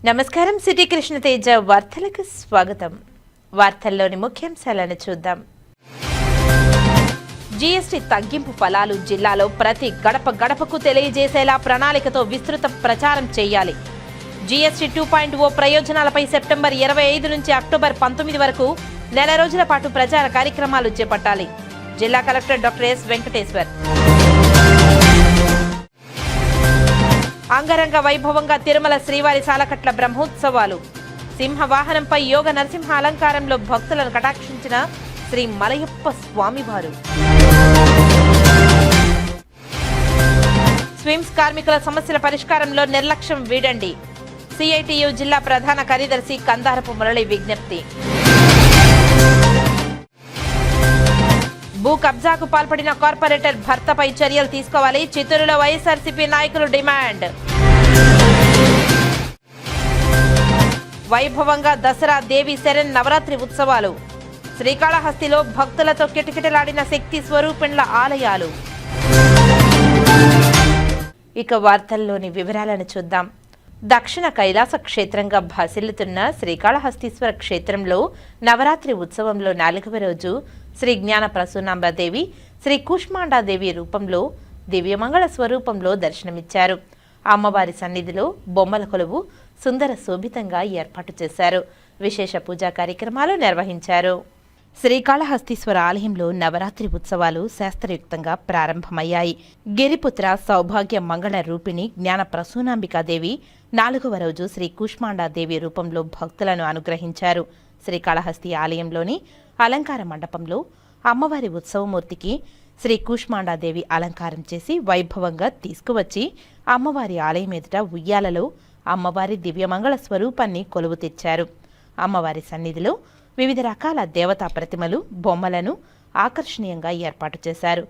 నమస్కారం. సిటీ కృష్ణ తేజ వార్తలకు స్వాగతం. వార్తల్లోని ముఖ్యాంశాలను చూద్దాం. జీఎస్టీ తగ్గింపు ఫలాలు జిల్లాలో ప్రతి గడప గడపకు తెలియజేసేలా ప్రణాళికతో విస్తృత ప్రచారం చేయాలి. జీఎస్టీ 2.0 ప్రయోజనాలపై సెప్టెంబర్ 25 నుంచి అక్టోబర్ 19 వరకు నెల రోజుల పాటు ప్రచార కార్యక్రమాలు చేపట్టాలి. జిల్లా కలెక్టర్ డాక్టర్ ఎస్ వెంకటేశ్వర్. అంగరంగ వైభవంగా తిరుమల శ్రీవారి సాలకట్ల బ్రహ్మోత్సవాలు. సింహ వాహనంపై యోగ నరసింహ అలంకారంలో భక్తులను కటాక్షించిన శ్రీ మలయప్ప స్వామివారు. స్విమ్స్ కార్మికుల సమస్యల పరిష్కారంలో నిర్లక్ష్యం వీడండి. సిఐటియు జిల్లా ప్రధాన కార్యదర్శి కందారపు మురళి విజ్ఞప్తి. భూ కబ్జాకు పాల్పడిన కార్పొరేటర్ భర్తపై చర్యలు తీసుకోవాలి. చిత్తూరులో వైఎస్ఆర్సీపీ నాయకులు డిమాండ్. వైభవంగా దసరా దేవి శరణ్ నవరాత్రి ఉత్సవాలు. శ్రీకాళహస్తిలో భక్తులతో కిటకిటలాడిన శక్తి స్వరూపిణ్ల ఆలయాలు. ఇక వార్తల్లోని వివరాలను చూద్దాం. దక్షిణ కైలాస క్షేత్రంగా భాసిల్లుతున్న శ్రీకాళహస్తీశ్వర క్షేత్రంలో నవరాత్రి ఉత్సవంలో 4వ రోజు శ్రీ జ్ఞాన ప్రసూనాంబాదేవి, శ్రీ కూష్మాండాదేవి రూపంలో దివ్యమంగళ స్వరూపంలో దర్శనమిచ్చారు. అమ్మవారి సన్నిధిలో బొమ్మల కొలువు సుందర శోభితంగా ఏర్పాటు చేశారు. విశేష పూజా కార్యక్రమాలు నిర్వహించారు. శ్రీకాళహస్తీశ్వర ఆలయంలో నవరాత్రి ఉత్సవాలు శాస్త్రయుక్తంగా ప్రారంభమయ్యాయి. గిరిపుత్ర సౌభాగ్య మంగళ రూపిణి జ్ఞాన ప్రసూనాంబికాదేవి 4వ రోజు శ్రీ కూష్మాండాదేవి రూపంలో భక్తులను అనుగ్రహించారు. శ్రీకాళహస్తి ఆలయంలోని అలంకార మండపంలో అమ్మవారి ఉత్సవమూర్తికి శ్రీ కూష్మాండాదేవి అలంకారం చేసి వైభవంగా తీసుకువచ్చి అమ్మవారి ఆలయం ఎదుట ఉయ్యాలలో అమ్మవారి దివ్యమంగళ స్వరూపాన్ని కొలువు తెచ్చారు. అమ్మవారి సన్నిధిలో వివిధ రకాల దేవతా ప్రతిమలు, బొమ్మలను ఆకర్షణీయంగా ఏర్పాటు చేశారు.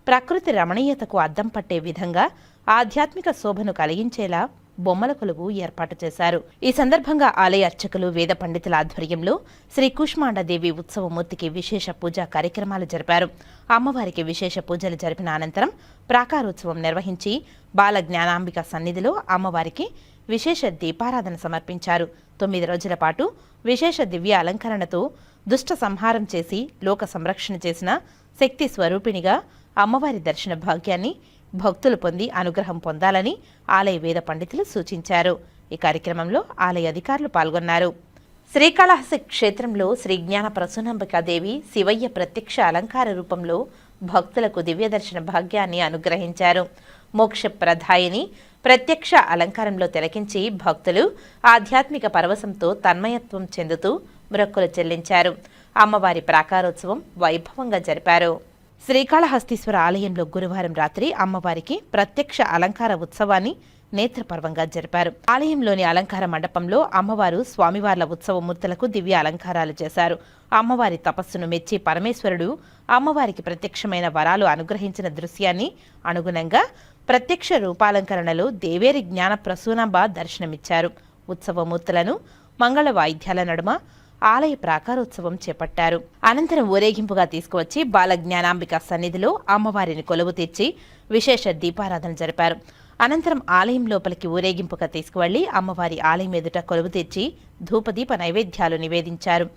ప్రకృతి రమణీయతకు అద్దం పట్టే విధంగా ఆధ్యాత్మిక శోభను కలిగించేలా బొమ్మల కొలువు ఏర్పాటు చేశారు. ఈ సందర్భంగా ఆలయ అర్చకులు, వేద పండితుల ఆధ్వర్యంలో శ్రీ కూష్మాండాదేవి ఉత్సవమూర్తికి విశేష పూజా కార్యక్రమాలు జరిపారు. అమ్మవారికి విశేష పూజలు జరిపిన అనంతరం ప్రాకారోత్సవం నిర్వహించి బాల జ్ఞానాంబిక సన్నిధిలో అమ్మవారికి విశేష దీపారాధన సమర్పించారు. 9 రోజుల పాటు విశేష దివ్య అలంకరణతో దుష్ట సంహారం చేసి లోక సంరక్షణ చేసిన శక్తి స్వరూపిణిగా అమ్మవారి దర్శన భాగ్యాన్ని భక్తులు పొంది అనుగ్రహం పొందాలని ఆలయ వేద పండితులు సూచించారు. ఈ కార్యక్రమంలో ఆలయ అధికారులు పాల్గొన్నారు. శ్రీకాళహస్తి క్షేత్రంలో శ్రీ జ్ఞాన ప్రసూనాంబికాదేవి శివయ్య ప్రత్యక్ష అలంకార రూపంలో భక్తులకు దివ్య దర్శన భాగ్యాన్ని అనుగ్రహించారు. మోక్షప్రదాయిని ప్రత్యక్ష అలంకారంలో తిలకించి భక్తులు ఆధ్యాత్మిక పరవశంతో తన్మయత్వం చెందుతూ మొక్కులు చెల్లించారు. అమ్మవారి ప్రాకారోత్సవం వైభవంగా జరిపారు. శ్రీకాళహస్తీశ్వర ఆలయంలో గురువారం రాత్రి అమ్మవారికి ప్రత్యక్ష అలంకార ఉత్సవాన్ని నేత్రపర్వంగా జరిపారు. ఆలయంలోని అలంకార మండపంలో అమ్మవారు స్వామివార్ల ఉత్సవమూర్తులకు దివ్య అలంకారాలు చేశారు. అమ్మవారి తపస్సును మెచ్చి పరమేశ్వరుడు అమ్మవారికి ప్రత్యక్షమైన వరాలు అనుగ్రహించిన దృశ్యాన్ని అనుగుణంగా ప్రత్యక్ష రూపాలంకరణలో దేవేరి జ్ఞాన ప్రసూనాంబ దర్శనమిచ్చారు. ఉత్సవమూర్తులను మంగళ వాయిద్యాల నడుమ ఆలయ ప్రాకారోత్సవం చేపట్టారు. అనంతరం ఊరేగింపుగా తీసుకువచ్చి బాల జ్ఞానాంబిక సన్నిధిలో అమ్మవారిని కొలువు తెచ్చి విశేష దీపారాధన జరిపారు. అనంతరం ఆలయం లోపలికి ఊరేగింపుగా తీసుకువెళ్లి అమ్మవారి ఆలయం ఎదుట కొలువు తెచ్చి ధూపదీప నైవేద్యాలు నివేదించారు.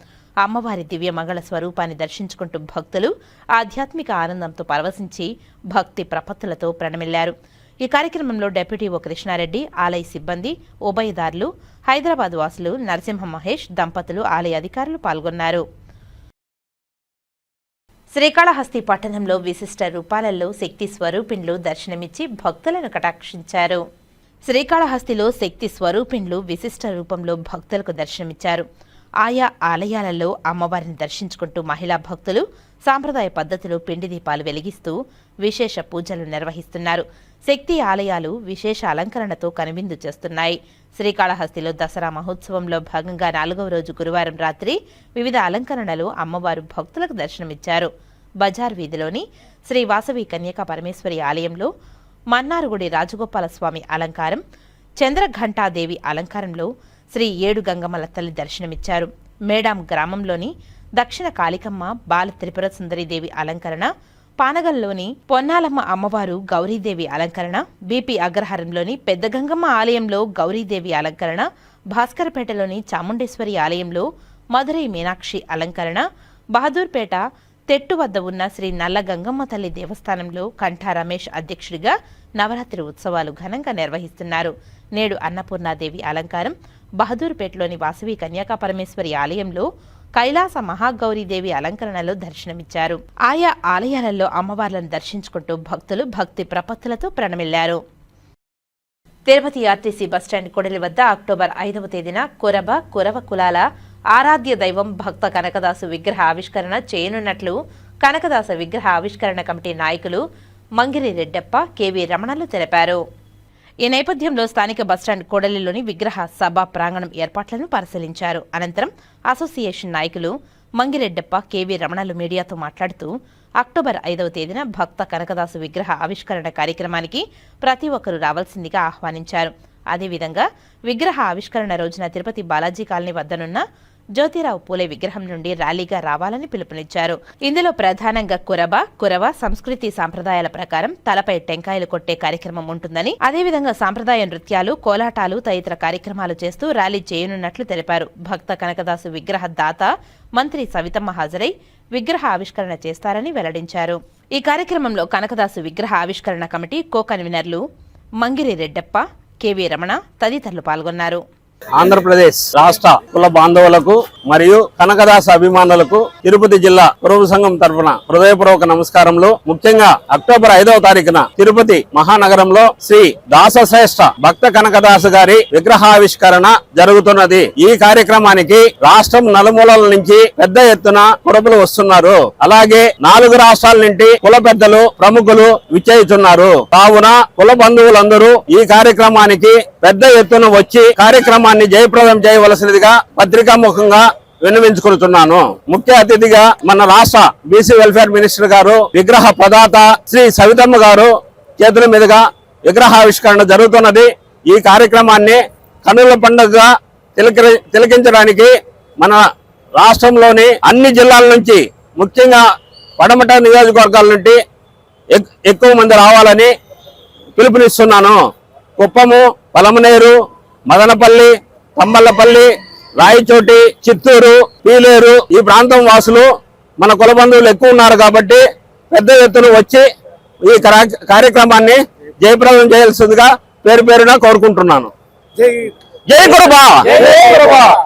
అమ్మవారి దివ్య మంగళ స్వరూపాన్ని దర్శించుకుంటూ భక్తులు ఆధ్యాత్మిక ఆనందంతో పరవశించి భక్తి ప్రపత్తులతో ప్రణమిల్లారు. ఈ కార్యక్రమంలో డిప్యూటీ ఓ కృష్ణారెడ్డి, ఆలయ సిబ్బంది, ఉభయదారులు, హైదరాబాద్ వాసులు నరసింహ మహేష్ దంపతులు, ఆలయ అధికారులు పాల్గొన్నారు. శ్రీకాళహస్తి పట్టణంలో విశిష్ట రూపాలలో శక్తి స్వరూపిణ్లు దర్శనమిచ్చి భక్తులను కటాక్షించారు. శ్రీకాళహస్తిలో శక్తి స్వరూపిణ్లు విశిష్ట రూపంలో భక్తులకు దర్శనమిచ్చారు. ఆయా ఆలయాలలో అమ్మవారిని దర్శించుకుంటూ మహిళా భక్తులు సాంప్రదాయ పద్ధతిలో పిండి దీపాలు వెలిగిస్తూ విశేష పూజలు నిర్వహిస్తున్నారు. శక్తి ఆలయాలు విశేష అలంకరణతో కనువిందు చేస్తున్నాయి. శ్రీకాళహస్తిలో దసరా మహోత్సవంలో భాగంగా 4వ రోజు గురువారం రాత్రి వివిధ అలంకరణలు అమ్మవారు భక్తులకు దర్శనమిచ్చారు. బజార్ వీధిలోని శ్రీ వాసవి కన్యకా పరమేశ్వరి ఆలయంలో మన్నారుగుడి రాజగోపాల స్వామి అలంకారం, చంద్రఘంటాదేవి అలంకారంలో శ్రీ ఏడు గంగమ్మల తల్లి దర్శనమిచ్చారు. మేడాం గ్రామంలోని దక్షిణ కాళికమ్మ, బాల త్రిపుర సుందరీదేవి అలంకరణ, పానగల్లోని పొన్నాలమ్మ అమ్మవారు గౌరీదేవి అలంకరణ, బీపీ అగ్రహారంలోని పెద్ద గంగమ్మ ఆలయంలో గౌరీదేవి అలంకరణ, భాస్కరపేటలోని చాముండేశ్వరి ఆలయంలో మధురై మీనాక్షి అలంకరణ, బహదూర్పేట తెట్టు వద్ద ఉన్న శ్రీ నల్ల గంగమ్మ తల్లి దేవస్థానంలో కంఠా రమేష్ అధ్యక్షుడిగా నవరాత్రి ఉత్సవాలు ఘనంగా నిర్వహిస్తున్నారు. నేడు అన్నపూర్ణాదేవి అలంకారం, బహదూర్పేటలోని వాసవి కన్యాకా పరమేశ్వరి ఆలయంలో కైలాస మహాగౌరీదేవి అలంకరణలో దర్శనమిచ్చారు. ఆయా ఆలయాలలో అమ్మవార్లను దర్శించుకుంటూ భక్తులు భక్తి ప్రపత్తులతో ప్రణమిల్లారు. తిరుపతి ఆర్టీసీ బస్టాండ్ కొడలి వద్ద అక్టోబర్ 5వ తేదీన కురవ కులాల ఆరాధ్య దైవం భక్త కనకదాసు విగ్రహ ఆవిష్కరణ చేయనున్నట్లు కనకదాస విగ్రహ ఆవిష్కరణ కమిటీ నాయకులు మంగిరి రెడ్డప్ప, కెవి రమణలు తెలిపారు. ఈ నేపథ్యంలో స్థానిక బస్టాండ్ కోడలిలోని విగ్రహ సభా ప్రాంగణం ఏర్పాట్లను పరిశీలించారు. అనంతరం అసోసియేషన్ నాయకులు మంగిరెడ్డప్ప, కెవి రమణలు మీడియాతో మాట్లాడుతూ అక్టోబర్ 5వ తేదీన భక్త కనకదాసు విగ్రహ ఆవిష్కరణ కార్యక్రమానికి ప్రతి ఒక్కరూ రావాల్సిందిగా ఆహ్వానించారు. అదేవిధంగా విగ్రహ ఆవిష్కరణ రోజున తిరుపతి బాలాజీ కాలనీ వద్దనున్న జ్యోతిరావు పూలే విగ్రహం నుండి ర్యాలీగా రావాలని పిలుపునిచ్చారు. ఇందులో ప్రధానంగా కురవ సంస్కృతి సాంప్రదాయాల ప్రకారం తలపై టెంకాయలు కొట్టే కార్యక్రమం ఉంటుందని, అదేవిధంగా సాంప్రదాయ నృత్యాలు, కోలాటాలు తదితర కార్యక్రమాలు చేస్తూ ర్యాలీ చేయనున్నట్లు తెలిపారు. భక్త కనకదాసు విగ్రహ దాత మంత్రి సవితమ్మ హాజరై విగ్రహ ఆవిష్కరణ చేస్తారని వెల్లడించారు. ఈ కార్యక్రమంలో కనకదాసు విగ్రహ ఆవిష్కరణ కమిటీ కో కన్వీనర్లు మంగిరి రెడ్డప్ప, కెవి రమణ తదితరులు పాల్గొన్నారు. ఆంధ్రప్రదేశ్ రాష్ట్ర కుల బాంధవులకు మరియు కనకదాస అభిమానులకు తిరుపతి జిల్లా కురవ సంఘం తరఫున హృదయపూర్వక నమస్కారములు. ముఖ్యంగా అక్టోబర్ 5వ తారీఖున తిరుపతి మహానగరంలో శ్రీ దాసశ్రేష్ఠ భక్త కనకదాసు గారి విగ్రహావిష్కరణ జరుగుతున్నది. ఈ కార్యక్రమానికి రాష్ట్రం నలుమూలల నుంచి పెద్ద ఎత్తున కురబులు వస్తున్నారు. అలాగే 4 రాష్ట్రాల నుండి కుల పెద్దలు, ప్రముఖులు విచ్చేయుతున్నారు. కావున కుల బంధువులందరూ ఈ కార్యక్రమానికి పెద్ద ఎత్తున వచ్చి కార్యక్రమాన్ని జయప్రదం చేయవలసినదిగా పత్రికాముఖంగా విన్నవించుకుంటున్నాను. ముఖ్య అతిథిగా మన రాష్ట్ర బీసీ వెల్ఫేర్ మినిస్టర్ గారు, విగ్రహ ప్రదాత శ్రీ సవితమ్మ గారు చేతుల మీదుగా విగ్రహావిష్కరణ జరుగుతున్నది. ఈ కార్యక్రమాన్ని కన్నుల పండుగగా తిలకించడానికి మన రాష్ట్రంలోని అన్ని జిల్లాల నుంచి, ముఖ్యంగా పడమట నియోజకవర్గాల నుండి ఎక్కువ మంది రావాలని పిలుపునిస్తున్నాను. కుప్పము, పలమనేరు, మదనపల్లి, తమ్మల్లపల్లి, రాయచోటి, చిత్తూరు, పీలేరు ఈ ప్రాంతం వాసులు మన కుల బంధువులు ఎక్కువ ఉన్నారు కాబట్టి పెద్ద ఎత్తున వచ్చి ఈ కార్యక్రమాన్ని జయప్రదం చేయాల్సిందిగా పేరు పేరున కోరుకుంటున్నాను. జై గురుబా,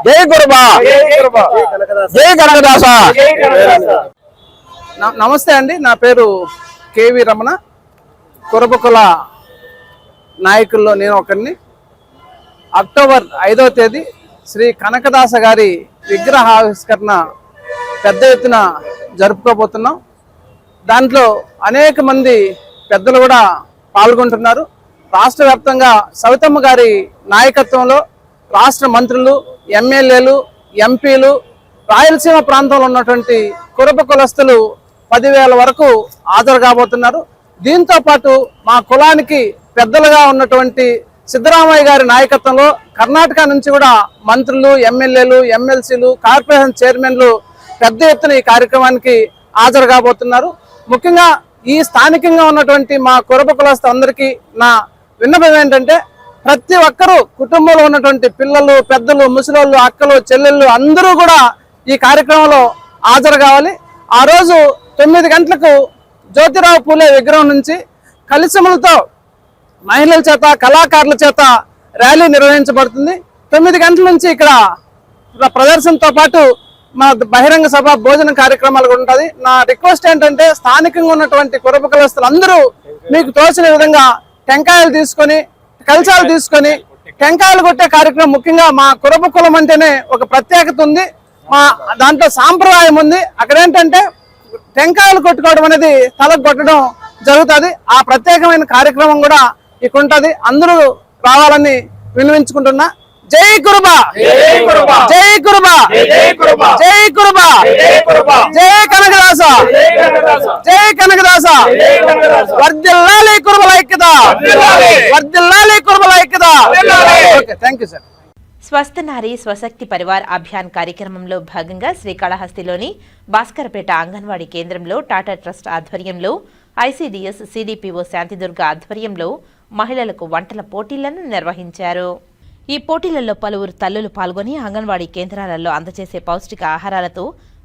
జై గురుబా, జై కనకదాస. నమస్తే అండి, నా పేరు కెవి రమణ. కురబ కుల నాయకుల్లో నేను ఒకరిని. అక్టోబర్ 5వ తేదీ శ్రీ కనకదాస గారి విగ్రహావిష్కరణ పెద్ద ఎత్తున జరుపుకోబోతున్నాం. దాంట్లో అనేక మంది పెద్దలు కూడా పాల్గొంటున్నారు. రాష్ట్ర వ్యాప్తంగా సవితమ్మ గారి నాయకత్వంలో రాష్ట్ర మంత్రులు, ఎమ్మెల్యేలు, ఎంపీలు, రాయలసీమ ప్రాంతంలో ఉన్నటువంటి కురబ కులస్తులు 10,000 వరకు హాజరు కాబోతున్నారు. దీంతో పాటు మా కులానికి పెద్దలుగా ఉన్నటువంటి సిద్ధరామయ్య గారి నాయకత్వంలో కర్ణాటక నుంచి కూడా మంత్రులు, ఎమ్మెల్యేలు, ఎమ్మెల్సీలు, కార్పొరేషన్ చైర్మన్లు పెద్ద ఎత్తున ఈ కార్యక్రమానికి హాజరు కాబోతున్నారు. ముఖ్యంగా ఈ స్థానికంగా ఉన్నటువంటి మా కురబ కులస్తులందరికీ నా విన్నపం ఏంటంటే, ప్రతి ఒక్కరూ కుటుంబంలో ఉన్నటువంటి పిల్లలు, పెద్దలు, ముసలోళ్ళు, అక్కలు, చెల్లెళ్ళు అందరూ కూడా ఈ కార్యక్రమంలో హాజరు కావాలి. ఆ రోజు 9 గంటలకు జ్యోతిరావు పూలే విగ్రహం నుంచి కలిసములతో మహిళల చేత, కళాకారుల చేత ర్యాలీ నిర్వహించబడుతుంది. 9 గంటల నుంచి ఇక్కడ ప్రదర్శనతో పాటు మా బహిరంగ సభ, భోజన కార్యక్రమాలు కూడా ఉంటుంది. నా రిక్వెస్ట్ ఏంటంటే, స్థానికంగా ఉన్నటువంటి కురబ కులస్తులు అందరూ మీకు తోచిన విధంగా టెంకాయలు తీసుకొని, కలశాలు తీసుకొని టెంకాయలు కొట్టే కార్యక్రమం. ముఖ్యంగా మా కురబ కులం అంటేనే ఒక ప్రత్యేకత ఉంది, మా దాంట్లో సాంప్రదాయం ఉంది. అక్కడ ఏంటంటే టెంకాయలు కొట్టుకోవడం అనేది తలకు కొట్టడం జరుగుతుంది. ఆ ప్రత్యేకమైన కార్యక్రమం కూడా ఇక్కడ ఉంటుంది. అందరూ రావాలని విన్నవించుకుంటున్నా. జై కురుబా, జై కురుబా, జై కురుబా, జై కురుబా, జై కనకదాస, జై కనకదాస. వర్ధిల్లాలి కురుబల ఐక్యత, వర్ధిల్లాలి కురుబల ఐక్యత. Okay, thank you sir. స్వస్థ నారీ స్వశక్తి పరివార్ అభియాన్ కార్యక్రమంలో భాగంగా శ్రీకాళహస్తిలోని భాస్కరపేట అంగన్వాడీ కేంద్రంలో టాటా ట్రస్ట్ ఆధ్వర్యంలో ఐసీడీఎస్ సిడిపిఓ శాంతిదుర్గ ఆధ్వర్యంలో మహిళలకు వంటల పోటీలను నిర్వహించారు. ఈ పోటీలలో పలువురు తల్లులు పాల్గొని అంగన్వాడీ కేంద్రాలలో అందజేసే పౌష్టిక ఆహారాలతో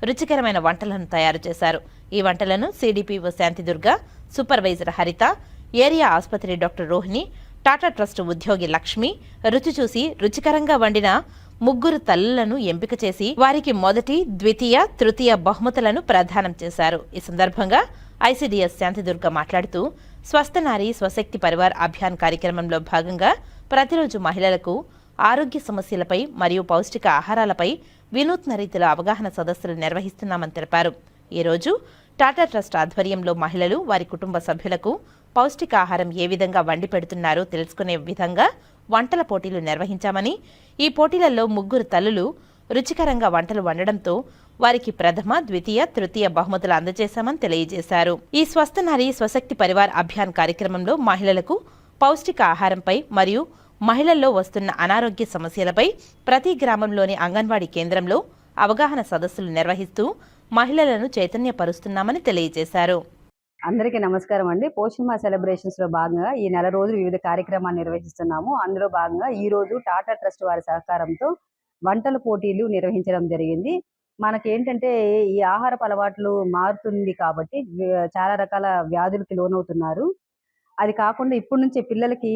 రుచికరమైన వంటలను తయారు చేశారు. ఈ వంటలను సిడిపిఓ శాంతిదుర్గ, సూపర్వైజర్ హరిత, ఏరియా ఆసుపత్రి డాక్టర్ రోహిణి, టాటా ట్రస్ట్ ఉద్యోగి లక్ష్మి రుచి చూసి రుచికరంగా వండిన 3 తల్లులను ఎంపిక చేసి వారికి మొదటి, ద్వితీయ, తృతీయ బహుమతులను ప్రదానం చేశారు. ఈ సందర్భంగా ఐసీడీఎస్ శాంతిదుర్గ మాట్లాడుతూ స్వస్థ నారీ స్వశక్తి పరివార్ అభియాన్ కార్యక్రమంలో భాగంగా ప్రతిరోజు మహిళలకు ఆరోగ్య సమస్యలపై మరియు పౌష్టిక ఆహారాలపై వినూత్న రీతిలో అవగాహన సదస్సులు నిర్వహిస్తున్నామని తెలిపారు. ఈరోజు టాటా ట్రస్ట్ ఆధ్వర్యంలో మహిళలు వారి కుటుంబ సభ్యులకు పౌష్టికాహారం ఏ విధంగా వండి పెడుతున్నారో తెలుసుకునే విధంగా వంటల పోటీలు నిర్వహించామని, ఈ పోటీలలో 3 తల్లులు రుచికరంగా వంటలు వండడంతో వారికి ప్రథమ, ద్వితీయ, తృతీయ బహుమతులు అందజేశామని తెలియజేశారు. ఈ స్వస్థ నారీ స్వశక్తి పరివార్ అభియాన్ కార్యక్రమంలో మహిళలకు పౌష్టిక ఆహారంపై మరియు మహిళల్లో వస్తున్న అనారోగ్య సమస్యలపై ప్రతి గ్రామంలోని అంగన్వాడీ కేంద్రంలో అవగాహన సదస్సులు నిర్వహిస్తూ మహిళలను చైతన్యపరుస్తున్నామని తెలియజేశారు. అందరికీ నమస్కారం అండి. పోషణ మాహ్ సెలబ్రేషన్స్ లో భాగంగా ఈ నెల రోజులు వివిధ కార్యక్రమాలు నిర్వహిస్తున్నాము. అందులో భాగంగా ఈ రోజు టాటా ట్రస్ట్ వారి సహకారంతో వంటల పోటీలు నిర్వహించడం జరిగింది. మనకేంటంటే ఈ ఆహారపు అలవాట్లు మారుతుంది కాబట్టి చాలా రకాల వ్యాధులకి లోనవుతున్నారు. అది కాకుండా ఇప్పటి నుంచే పిల్లలకి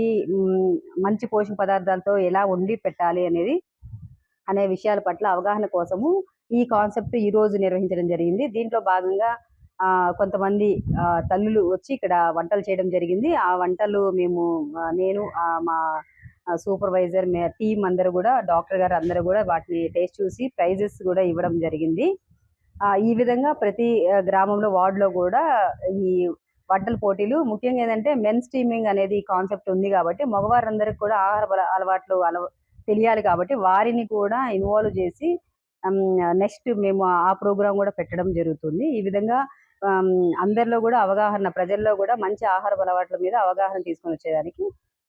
మంచి పోషక పదార్థాలతో ఎలా వండి పెట్టాలి అనే విషయాల పట్ల అవగాహన కోసము ఈ కాన్సెప్ట్ ఈ రోజు నిర్వహించడం జరిగింది. దీంట్లో భాగంగా కొంతమంది తల్లులు వచ్చి ఇక్కడ వంటలు చేయడం జరిగింది. ఆ వంటలు నేను మా సూపర్వైజర్ టీం అందరూ కూడా, డాక్టర్ గారు అందరూ కూడా వాటిని టేస్ట్ చూసి ప్రైజెస్ కూడా ఇవ్వడం జరిగింది. ఈ విధంగా ప్రతి గ్రామంలో, వార్డులో కూడా ఈ వంటల పోటీలు, ముఖ్యంగా ఏంటంటే మెన్ స్ట్రీమింగ్ అనేది కాన్సెప్ట్ ఉంది కాబట్టి మగవారందరికి కూడా ఆహార అలవాట్లు తెలియాలి కాబట్టి వారిని కూడా ఇన్వాల్వ్ చేసి నెక్స్ట్ మేము ఆ ప్రోగ్రాం కూడా పెట్టడం జరుగుతుంది. ఈ విధంగా అందరిలో కూడా అవగాహన, ప్రజల్లో కూడా మంచి ఆహార అలవాట్ల మీద అవగాహన తీసుకొని వచ్చేదానికి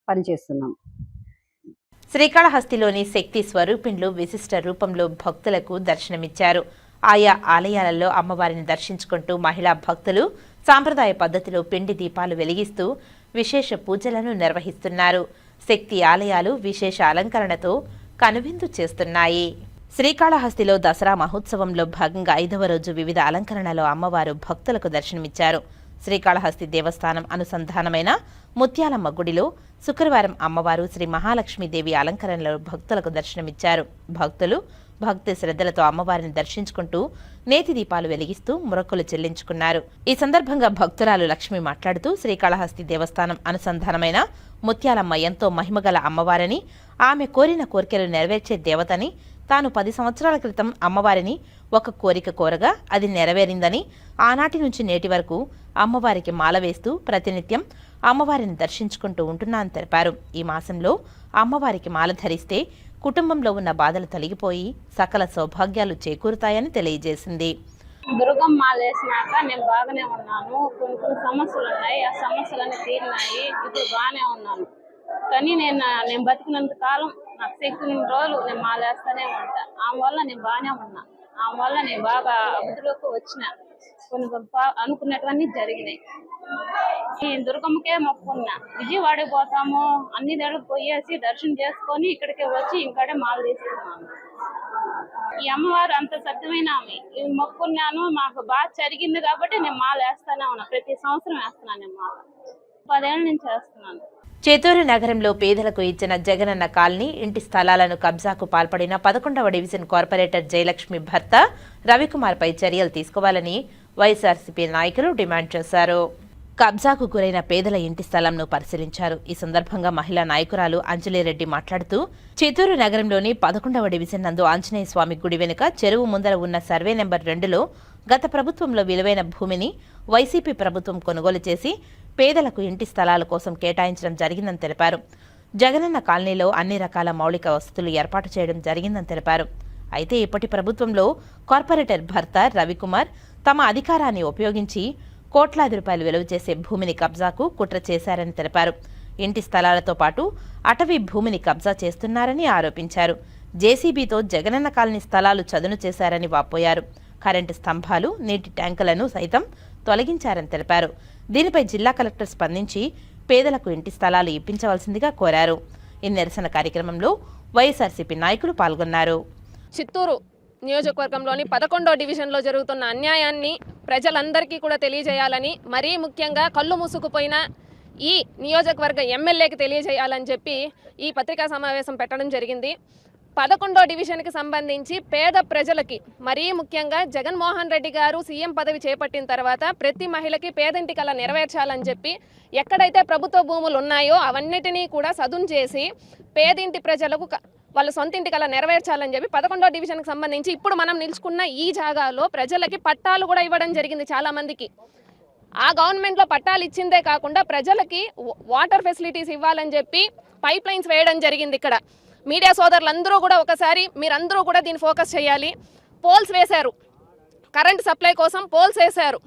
పనిచేస్తున్నాం. శ్రీకాళహస్తిలోని శక్తి స్వరూపిణులు విశిష్ట రూపంలో భక్తులకు దర్శనమిచ్చారు. ఆయా ఆలయాలలో అమ్మవారిని దర్శించుకుంటూ మహిళా భక్తులు సాంప్రదాయ పద్ధతిలో పిండి దీపాలు వెలిగిస్తూ విశేష పూజలను నిర్వహిస్తున్నారు. శక్తి ఆలయాలు విశేష అలంకరణతో కనువిందు చేస్తున్నాయి. శ్రీకాళహస్తిలో దసరా మహోత్సవంలో భాగంగా 5వ రోజు వివిధ అలంకరణలో అమ్మవారు భక్తులకు దర్శనమిచ్చారు. శ్రీకాళహస్తి దేవస్థానం అనుసంధానమైన ముత్యాలమ్మ గుడిలో శుక్రవారం అమ్మవారు శ్రీ మహాలక్ష్మీదేవి అలంకరణలో భక్తులకు దర్శనమిచ్చారు. భక్తులు భక్తి శ్రద్ధలతో అమ్మవారిని దర్శించుకుంటూ నేతి దీపాలు వెలిగిస్తూ మొక్కులు చెల్లించుకున్నారు. ఈ సందర్భంగా భక్తురాలు లక్ష్మి మాట్లాడుతూ శ్రీకాళహస్తి దేవస్థానం అనుసంధానమైన ముత్యాలమ్మ ఎంతో మహిమగల అమ్మవారని, ఆమె కోరిన కోరికలు నెరవేర్చే దేవతని, తాను 10 సంవత్సరాల క్రితం అమ్మవారిని ఒక కోరిక కోరగా అది నెరవేరిందని, ఆనాటి నుంచి నేటి వరకు అమ్మవారికి మాల వేస్తూ ప్రతినిత్యం అమ్మవారిని దర్శించుకుంటూ ఉంటున్నానని తెలిపారు. ఈ మాసంలో అమ్మవారికి మాల ధరిస్తే కుటుంబంలో ఉన్న బాధలు తొలగిపోయి సకల సౌభాగ్యాలు చేకూరుతాయని తెలియజేసింది. దుర్గమ్మ మాల వేసినాక నేను బాగానే ఉన్నాను. కొన్ని సమస్యలు ఉన్నాయి, ఆ సమస్యలన్నీ తీరినాయి. ఇప్పుడు బాగానే ఉన్నాను. కానీ నేను బతికినంత కాలం, నాకు శక్తి రోజులు నేను మాలేస్తూనే ఉంటా. ఆమె వల్ల నేను బాగానే ఉన్నా. ఆమె వల్ల నేను బాగా అభివృద్ధిలోకి వచ్చిన. కొన్ని అనుకున్నటువన్నీ జరిగినాయి. నేను దుర్గమ్మకే మొక్కున్నా. విజయవాడకి పోతాము, అన్ని దగ్గరకు పోయేసి దర్శనం చేసుకొని ఇక్కడికి వచ్చి ఇంకడే మాల తీసుకున్నాను. ఈ అమ్మవారు అంత సత్యమైన ఆమె. మొక్కున్నాను, మాకు బాగా జరిగింది కాబట్టి నేను మాల వేస్తానే ఉన్నా. ప్రతి సంవత్సరం వేస్తున్నాను. నేను మాల 10 ఏళ్ళ నుంచి వేస్తున్నాను. చేతూరు నగరంలో పేదలకు ఇచ్చిన జగనన్న కాలనీ ఇంటి స్థలాలను కబ్జాకు పాల్పడిన 11వ డివిజన్ కార్పొరేటర్ జయలక్ష్మి భర్త రవికుమార్పై చర్యలు తీసుకోవాలని వైఎస్ఆర్సీపీ నాయకులు డిమాండ్ చేశారు. కబ్జాకు గురైన పేదల ఇంటి స్థలంను పరిశీలించారు. ఈ సందర్భంగా మహిళా నాయకురాలు అంజలిరెడ్డి మాట్లాడుతూ చిత్తూరు నగరంలోని 11వ డివిజన్ నందు ఆంజనేయ స్వామి గుడి వెనుక చెరువు ముందర ఉన్న సర్వే నెంబర్ 2లో గత ప్రభుత్వంలో విలువైన భూమిని వైసీపీ ప్రభుత్వం కొనుగోలు చేసి పేదలకు ఇంటి స్థలాల కోసం కేటాయించడం జరిగిందని తెలిపారు. జగనన్న కాలనీలో అన్ని రకాల మౌలిక వసతులు ఏర్పాటు చేయడం జరిగిందని తెలిపారు. అయితే ఇప్పటి ప్రభుత్వంలో కార్పొరేటర్ భర్త రవికుమార్ తమ అధికారాన్ని ఉపయోగించి కోట్లాది రూపాయలు విలువ చేసే భూమిని కబ్జాకు కుట్ర చేశారని తెలిపారు. ఇంటి స్థలాలతో పాటు అటవీ భూమిని కబ్జా చేస్తున్నారని ఆరోపించారు. జేసీబీతో జగనన్న కాలనీ స్థలాలు చదును చేశారని వాపోయారు. కరెంటు స్తంభాలు, నీటి ట్యాంకులను సైతం తొలగించారని తెలిపారు. దీనిపై జిల్లా కలెక్టర్ స్పందించి పేదలకు ఇంటి స్థలాలు ఇప్పించవలసిందిగా కోరారు. ఈ నిరసన కార్యక్రమంలో వైఎస్ఆర్సీపీ నాయకులు పాల్గొన్నారు. చిత్తూరు నియోజకవర్గంలోని 11వ డివిజన్లో జరుగుతున్న అన్యాయాన్ని ప్రజలందరికీ కూడా తెలియజేయాలని, మరీ ముఖ్యంగా కళ్ళు మూసుకుపోయిన ఈ నియోజకవర్గ ఎమ్మెల్యేకి తెలియజేయాలని చెప్పి ఈ పత్రికా సమావేశం పెట్టడం జరిగింది. 11వ డివిజన్కి సంబంధించి పేద ప్రజలకి, మరీ ముఖ్యంగా జగన్మోహన్ రెడ్డి గారు సీఎం పదవి చేపట్టిన తర్వాత ప్రతి మహిళకి పేదింటి కల నెరవేర్చాలని చెప్పి ఎక్కడైతే ప్రభుత్వ భూములు ఉన్నాయో అవన్నిటినీ కూడా సదును చేసి పేదింటి ప్రజలకు వాళ్ళ సొంత ఇంటి కల నెరవేర్చాలని చెప్పి 11వ డివిజన్కి సంబంధించి ఇప్పుడు మనం నిలుచుకున్న ఈ జాగాలో ప్రజలకి పట్టాలు కూడా ఇవ్వడం జరిగింది. చాలామందికి ఆ గవర్నమెంట్లో పట్టాలు ఇచ్చిందే కాకుండా ప్రజలకి వాటర్ ఫెసిలిటీస్ ఇవ్వాలని చెప్పి పైప్ లైన్స్ వేయడం జరిగింది. ఇక్కడ మీడియా సోదరులందరూ కూడా ఒకసారి మీరందరూ కూడా దీన్ని ఫోకస్ చేయాలి. పోల్స్ వేశారు, కరెంట్ సప్లై కోసం పోల్స్ వేశారు,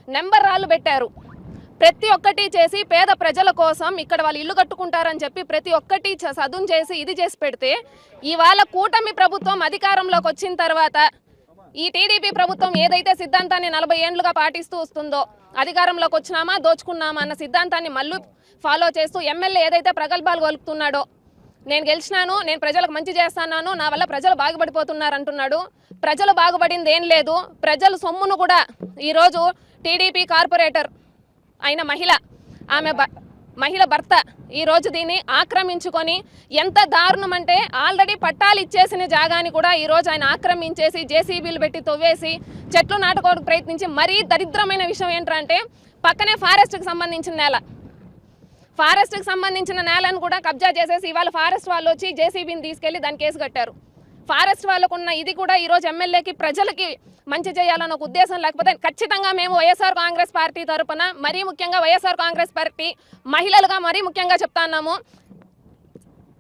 నెంబర్ రాళ్ళు పెట్టారు. ప్రతి ఒక్కటి చేసి పేద ప్రజల కోసం ఇక్కడ వాళ్ళు ఇల్లు కట్టుకుంటారని చెప్పి ప్రతి ఒక్కటి సదును చేసి ఇది చేసి పెడితే, ఇవాళ కూటమి ప్రభుత్వం అధికారంలోకి వచ్చిన తర్వాత ఈ టీడీపీ ప్రభుత్వం ఏదైతే సిద్ధాంతాన్ని 40 ఏళ్లుగా పాటిస్తూ వస్తుందో, అధికారంలోకి వచ్చినామా దోచుకున్నామా అన్న సిద్ధాంతాన్ని మళ్ళీ ఫాలో చేస్తూ ఎమ్మెల్యే ఏదైతే ప్రగల్భాలు గొలుపుతున్నాడో, నేను గెలిచినాను, నేను ప్రజలకు మంచి చేస్తున్నాను, నా వల్ల ప్రజలు బాగుపడిపోతున్నారు అంటున్నాడు. ప్రజలు బాగుపడింది ఏం లేదు. ప్రజల సొమ్మును కూడా ఈరోజు టీడీపీ కార్పొరేటర్ అయిన మహిళ భర్త ఈరోజు దీన్ని ఆక్రమించుకొని, ఎంత దారుణం అంటే ఆల్రెడీ పట్టాలు ఇచ్చేసిన జాగాని కూడా ఈరోజు ఆయన ఆక్రమించేసి జేసీబీలు పెట్టి తవ్వేసి చెట్లు నాటుకోవడానికి ప్రయత్నించి, మరీ దరిద్రమైన విషయం ఏంటంటే పక్కనే ఫారెస్ట్కి సంబంధించిన నేలను కూడా కబ్జా చేసేసి ఇవాళ ఫారెస్ట్ వాళ్ళు వచ్చి జేసీబీని తీసుకెళ్లి దాని కేసు కట్టారు. ఫారెస్ట్ వాళ్ళకున్న ఇది కూడా ఈరోజు ఎమ్మెల్యేకి ప్రజలకి మంచి చేయాలన్న ఒక ఉద్దేశం లేకపోతే ఖచ్చితంగా మేము వైఎస్ఆర్ కాంగ్రెస్ పార్టీ తరపున, మరీ ముఖ్యంగా వైఎస్ఆర్ కాంగ్రెస్ పార్టీ మహిళలుగా మరీ ముఖ్యంగా చెప్తాన్నాము,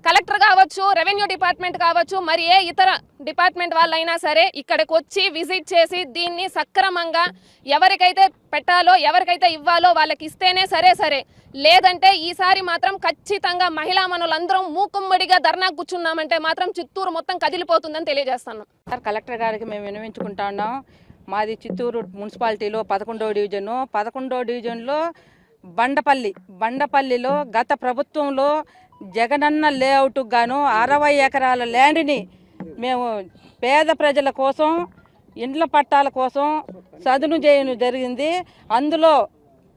కలెక్టర్ కావచ్చు, రెవెన్యూ డిపార్ట్మెంట్ కావచ్చు, మరి ఏ ఇతర డిపార్ట్మెంట్ వాళ్ళైనా సరే ఇక్కడికి వచ్చి విజిట్ చేసి దీన్ని సక్రమంగా ఎవరికైతే పెట్టాలో ఎవరికైతే ఇవ్వాలో వాళ్ళకి ఇస్తేనే సరే, లేదంటే ఈసారి మాత్రం ఖచ్చితంగా మహిళా మనులందరం మూకుమ్మడిగా ధర్నా కూర్చున్నామంటే మాత్రం చిత్తూరు మొత్తం కదిలిపోతుందని తెలియజేస్తాను. కలెక్టర్ గారికి మేము విన్నవించుకుంటా ఉన్నాం. మాది చిత్తూరు మున్సిపాలిటీలో 11వ డివిజను. 11వ డివిజన్లో బండపల్లిలో గత ప్రభుత్వంలో జగనన్న లేఅవుట్ గాను 60 ఎకరాల ల్యాండ్ని మేము పేద ప్రజల కోసం, ఇండ్ల పట్టాల కోసం సదును చేయడం జరిగింది. అందులో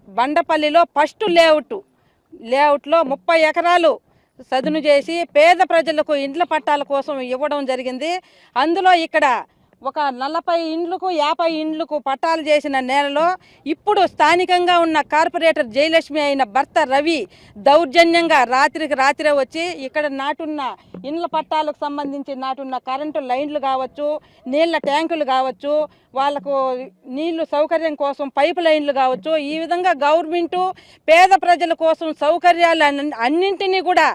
బండపల్లిలో ఫస్ట్ లేఅవుట్లో 30 ఎకరాలు సదును చేసి పేద ప్రజలకు ఇండ్ల పట్టాల కోసం ఇవ్వడం జరిగింది. అందులో ఇక్కడ ఒక 40 ఇండ్లకు 50 ఇండ్లకు పట్టాలు చేసిన నేలలో ఇప్పుడు స్థానికంగా ఉన్న కార్పొరేటర్ జయలక్ష్మి అయిన భర్త రవి దౌర్జన్యంగా రాత్రే వచ్చి ఇక్కడ నాటున్న ఇండ్ల పట్టాలకు సంబంధించి నాటున్న కరెంటు లైన్లు కావచ్చు, నీళ్ల ట్యాంకులు కావచ్చు, వాళ్ళకు నీళ్లు సౌకర్యం కోసం పైపు లైన్లు కావచ్చు, ఈ విధంగా గవర్నమెంటు పేద ప్రజల కోసం సౌకర్యాలు అన్నింటినీ కూడా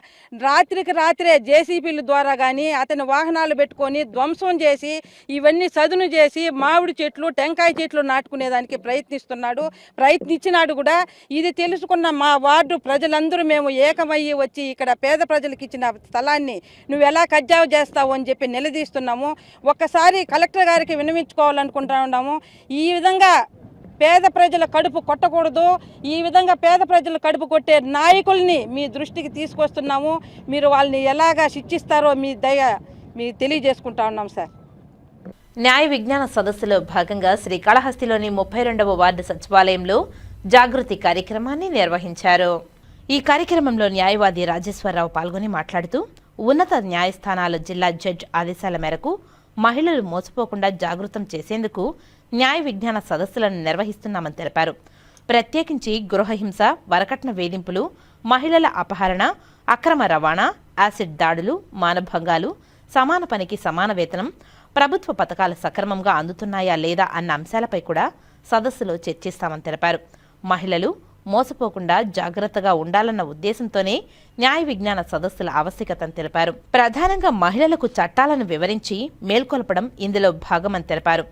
రాత్రే జేసీబీల ద్వారా కానీ అతని వాహనాలు పెట్టుకొని ధ్వంసం చేసి ఇవన్నీ సదును చేసి మామిడి చెట్లు, టెంకాయ చెట్లు నాటుకునేదానికి ప్రయత్నించినాడు కూడా. ఇది తెలుసుకున్న మా వార్డు ప్రజలందరూ మేము ఏకమయ్యి వచ్చి ఇక్కడ పేద ప్రజలకు ఇచ్చిన స్థలాన్ని నువ్వు ఎలా కబ్జా చేస్తావు అని చెప్పి నిలదీస్తున్నాము. ఒక్కసారి కలెక్టర్ గారికి విన్నవించుకోవాలనుకుంటున్నాము. ఈ విధంగా పేద ప్రజల కడుపు కొట్టకూడదు. ఈ విధంగా పేద ప్రజల కడుపు కొట్టే నాయకుల్ని మీ దృష్టికి తీసుకొస్తున్నాము. మీరు వాళ్ళని ఎలాగా శిక్షిస్తారో మీ తెలియజేసుకుంటా ఉన్నాం సార్. న్యాయ విజ్ఞాన సదస్సులో భాగంగా శ్రీకాళహస్తిలోని 32వ వార్డు సచివాలయంలో జాగృతి కార్యక్రమాన్ని నిర్వహించారు. ఈ కార్యక్రమంలో న్యాయవాది రాజేశ్వరరావు పాల్గొని మాట్లాడుతూ, ఉన్నత న్యాయస్థానాల జిల్లా జడ్జి ఆదేశాల మేరకు మహిళలు మోసపోకుండా జాగృతం చేసేందుకు న్యాయ విజ్ఞాన సదస్సులను నిర్వహిస్తున్నామని తెలిపారు. ప్రత్యేకించి గృహహింస, వరకట్న వేధింపులు, మహిళల అపహరణ, అక్రమ రవాణా, యాసిడ్ దాడులు, మానభంగాలు, సమాన పనికి సమాన వేతనం, ప్రభుత్వ పథకాలు సక్రమంగా అందుతున్నాయా లేదా అన్న అంశాలపై కూడా సదస్సులో చర్చిస్తామని తెలిపారు. మహిళలు మోసపోకుండా జాగ్రత్తగా ఉండాలన్న ఉద్దేశంతోనే న్యాయ విజ్ఞాన సదస్సుల ఆవశ్యకతను తెలిపారు. ప్రధానంగా మహిళలకు చట్టాలను వివరించి మేల్కొల్పడం ఇందులో భాగమని తెలిపారు.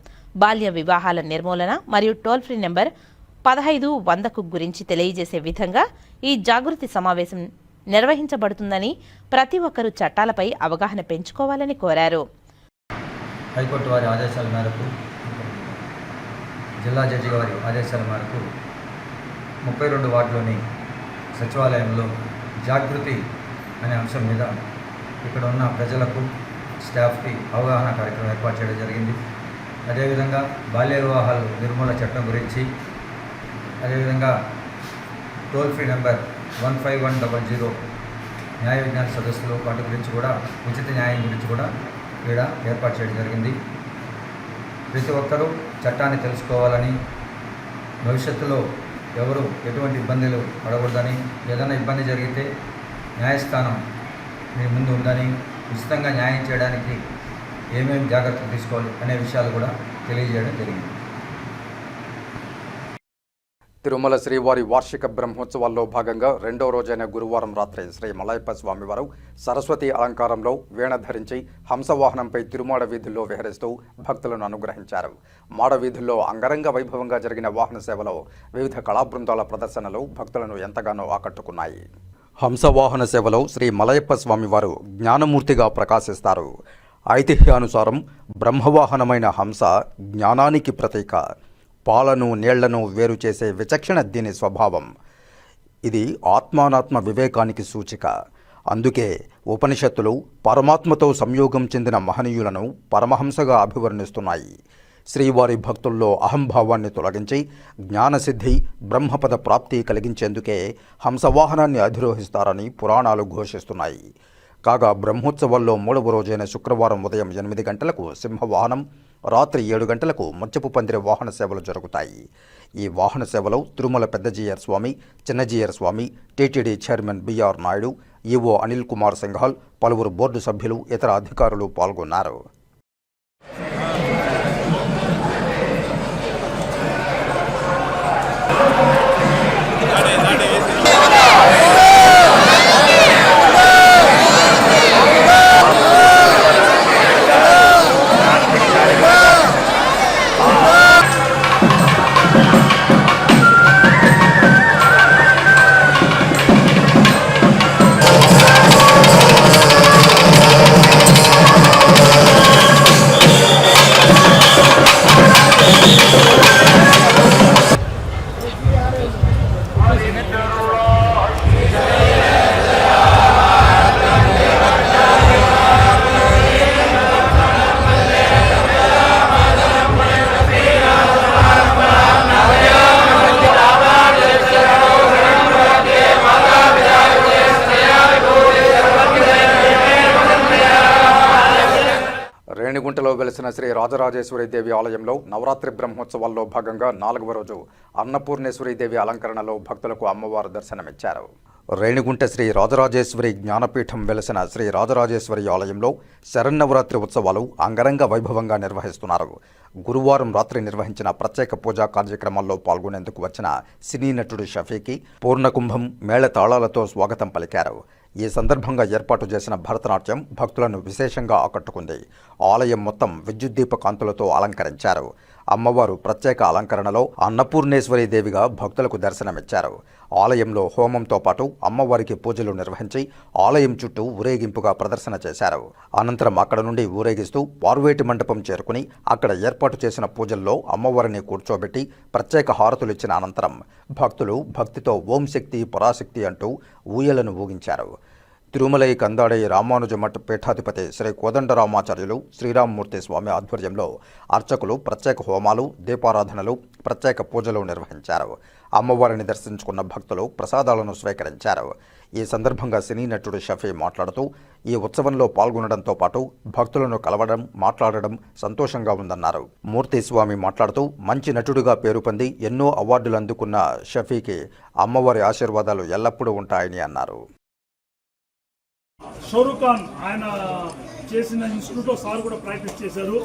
బాల్య వివాహాల నిర్మూలన మరియు టోల్ ఫ్రీ నెంబర్ 1500 గురించి తెలియజేసే విధంగా ఈ జాగృతి సమావేశం నిర్వహించబడుతుందని, ప్రతి ఒక్కరూ చట్టాలపై అవగాహన పెంచుకోవాలని కోరారు. హైకోర్టు వారి ఆదేశాల మేరకు, జిల్లా జడ్జి వారి ఆదేశాల మేరకు 32 వార్డులోని సచివాలయంలో జాగృతి అనే అంశం మీద ఇక్కడ ఉన్న ప్రజలకు స్టాఫ్కి అవగాహన కార్యక్రమం ఏర్పాటు చేయడం జరిగింది. అదేవిధంగా బాల్య వివాహాలు నిర్మూలన చట్టం గురించి, అదేవిధంగా టోల్ ఫ్రీ నెంబర్ 15100 న్యాయ విజ్ఞాన సదస్సులు వాటి గురించి కూడా, ఉచిత న్యాయం గురించి కూడా ఇక్కడ ఏర్పాటు చేయడం జరిగింది. ప్రతి ఒక్కరూ చట్టాన్ని తెలుసుకోవాలని, భవిష్యత్తులో ఎవరు ఎటువంటి ఇబ్బందులు పడకూడదని, ఏదైనా ఇబ్బంది జరిగితే న్యాయస్థానం మీ ముందు ఉందని, ఉచితంగా న్యాయం చేయడానికి ఏమేమి జాగ్రత్తలు తీసుకోవాలి అనే విషయాలు కూడా తెలియజేయడం జరిగింది. తిరుమల శ్రీవారి వార్షిక బ్రహ్మోత్సవాల్లో భాగంగా రెండో రోజైన గురువారం రాత్రి శ్రీ మలయప్ప స్వామివారు సరస్వతి అలంకారంలో వీణ ధరించి హంసవాహనంపై తిరుమాడ వీధుల్లో విహరిస్తూ భక్తులను అనుగ్రహించారు. మాడ వీధుల్లో అంగరంగ వైభవంగా జరిగిన వాహన సేవలో వివిధ కళాబృందాల ప్రదర్శనలు భక్తులను ఎంతగానో ఆకట్టుకున్నాయి. హంసవాహన సేవలో శ్రీ మలయప్ప స్వామివారు జ్ఞానమూర్తిగా ప్రకాశిస్తారు. ఐతిహ్యానుసారం బ్రహ్మవాహనమైన హంస జ్ఞానానికి ప్రతీక. పాలను నీళ్లను వేరు చేసే విచక్షణ దీని స్వభావం. ఇది ఆత్మానాత్మ వివేకానికి సూచిక. అందుకే ఉపనిషత్తులు పరమాత్మతో సంయోగం చెందిన మహనీయులను పరమహంసగా అభివర్ణిస్తున్నాయి. శ్రీవారి భక్తుల్లో అహంభావాన్ని తొలగించి జ్ఞానసిద్ధి, బ్రహ్మపద ప్రాప్తి కలిగించేందుకే హంసవాహనాన్ని అధిరోహిస్తారని పురాణాలు ఘోషిస్తున్నాయి. కాగా బ్రహ్మోత్సవాల్లో మూడవ రోజైన శుక్రవారం ఉదయం 8 గంటలకు సింహవాహనం, రాత్రి 7 గంటలకు ముత్యపు పందిరి వాహన సేవలు జరుగుతాయి. ఈ వాహన సేవలో Tirumala Peddajeeyar Swami, Chinnajeeyar Swami, TTD chairman BR Naidu, EO Anil Kumar Singhal, పలువురు బోర్డు సభ్యులు, ఇతర అధికారులు పాల్గొన్నారు. రేణిగుంటలో వెలిసిన శ్రీ రాజరాజేశ్వరి దేవి ఆలయంలో నవరాత్రి బ్రహ్మోత్సవాల్లో భాగంగా 4వ రోజు అన్నపూర్ణేశ్వరి దేవి అలంకరణలో భక్తులకు అమ్మవారు దర్శనమిచ్చారు. రేణిగుంట శ్రీ రాజరాజేశ్వరి జ్ఞానపీఠం వెలిసిన శ్రీ రాజరాజేశ్వరి ఆలయంలో శరన్నవరాత్రి ఉత్సవాలు అంగరంగ వైభవంగా నిర్వహిస్తున్నారు. గురువారం రాత్రి నిర్వహించిన ప్రత్యేక పూజా కార్యక్రమాల్లో పాల్గొనేందుకు వచ్చిన సినీ నటుడు షఫీకి పూర్ణకుంభం, మేళతాళాలతో స్వాగతం పలికారు. ఈ సందర్భంగా ఏర్పాటు చేసిన భరతనాట్యం భక్తులను విశేషంగా ఆకట్టుకుంది. ఆలయం మొత్తం విద్యుద్దీప కాంతులతో అలంకరించారు. అమ్మవారు ప్రత్యేక అలంకరణలో అన్నపూర్ణేశ్వరి దేవిగా భక్తులకు దర్శనమిచ్చారు. ఆలయంలో హోమంతో పాటు అమ్మవారికి పూజలు నిర్వహించి ఆలయం చుట్టూ ఊరేగింపుగా ప్రదర్శన చేశారు. అనంతరం అక్కడ నుండి ఊరేగిస్తూ పార్వేటి మండపం చేరుకుని అక్కడ ఏర్పాటు చేసిన పూజల్లో అమ్మవారిని కూర్చోబెట్టి ప్రత్యేక హారతులిచ్చిన అనంతరం భక్తులు భక్తితో ఓం శక్తి పరాశక్తి అంటూ ఊయలను ఊగించారు. తిరుమలై కందాడై రామానుజ మఠ పీఠాధిపతి శ్రీ కోదండరామాచార్యులు శ్రీరామ్మూర్తి స్వామి ఆధ్వర్యంలో అర్చకులు ప్రత్యేక హోమాలు, దీపారాధనలు, ప్రత్యేక పూజలు నిర్వహించారు. అమ్మవారిని దర్శించుకున్న భక్తులు ప్రసాదాలను స్వీకరించారు. ఈ సందర్భంగా సినీ నటుడు షఫీ మాట్లాడుతూ ఈ ఉత్సవంలో పాల్గొనడంతో పాటు భక్తులను కలవడం, మాట్లాడడం సంతోషంగా ఉందన్నారు. మూర్తి స్వామి మాట్లాడుతూ మంచి నటుడిగా పేరు పొంది ఎన్నో అవార్డులు అందుకున్న షఫీకి అమ్మవారి ఆశీర్వాదాలు ఎల్లప్పుడూ ఉంటాయని అన్నారు. షారూక్ ఖాన్ ఆయన చేసిన ఇన్స్టిట్యూట్లో సార్ కూడా ప్రాక్టీస్ చేశారు.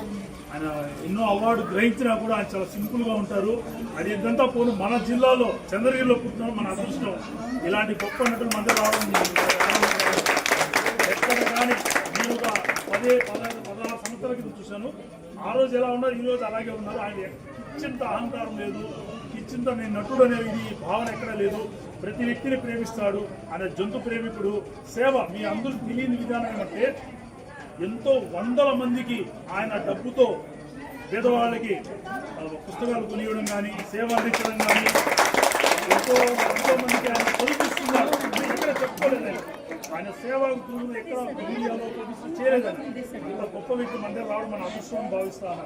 ఆయన ఎన్నో అవార్డు గ్రహించినా కూడా ఆయన చాలా సింపుల్గా ఉంటారు. అది ఇదంతా పోను మన జిల్లాలో చంద్రగిరిలో పుట్టిన మన అదృష్టం. ఇలాంటి గొప్ప నటులు మధ్య రావడం ఎక్కడ కానీ నేను ఒక 16 సంవత్సరాల క్రితం చూశాను. ఆ రోజు ఎలా ఉన్నారు, ఈ రోజు అలాగే ఉన్నారు. ఆయన ఇచ్చింత అహంకారం లేదు, ఇచ్చింత నేను నటుడు అనేది భావన ఎక్కడ లేదు. ప్రతి వ్యక్తిని ప్రేమిస్తాడు. ఆయన జంతు ప్రేమికుడు. సేవ మీ అందరూ తెలియని విధానం ఏమంటే ఎంతో 100 మందికి ఆయన డబ్బుతో పేదవాళ్ళకి పుస్తకాలు కొనియడం కానీ, సేవ అందించడం కానీ ఎంతో మందికి ఆయన చదివిస్తున్నారు. ఎక్కడ చెప్పుకోలేదు. ఆయన సేవ ఎక్కడ మీడియాలో పోలీసులు చేయలేదని ఇంత గొప్ప వ్యక్తి మన దగ్గర రావడం మన అదృష్టం భావిస్తాను.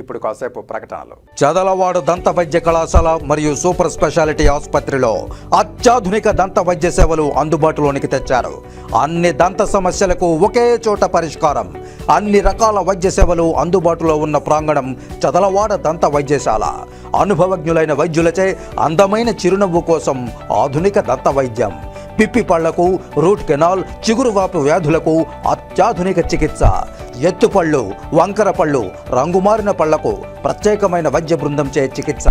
ఇప్పుడు కాసేపు ప్రకటనలు. చదలవాడ దంత వైద్య కళాశాల మరియు సూపర్ స్పెషాలిటీ ఆసుపత్రిలో అత్యాధునిక దంత వైద్య సేవలు అందుబాటులోనికి తెచ్చారు. అన్ని దంత సమస్యలకు ఒకే చోట పరిష్కారం. అన్ని రకాల వైద్య సేవలు అందుబాటులో ఉన్న ప్రాంగణం చదలవాడ దంత వైద్యశాల. అనుభవజ్ఞులైన వైద్యులచే అందమైన చిరునవ్వు కోసం ఆధునిక దంత వైద్యం. పిప్పి పళ్లకు, రూట్ కెనాల్, చిగురువాపు వ్యాధులకు అత్యాధునిక చికిత్స. ఎత్తుపళ్ళు, వంకర పళ్ళు, రంగుమారిన పళ్లకు ప్రత్యేకమైన వైద్య బృందంచే చికిత్స.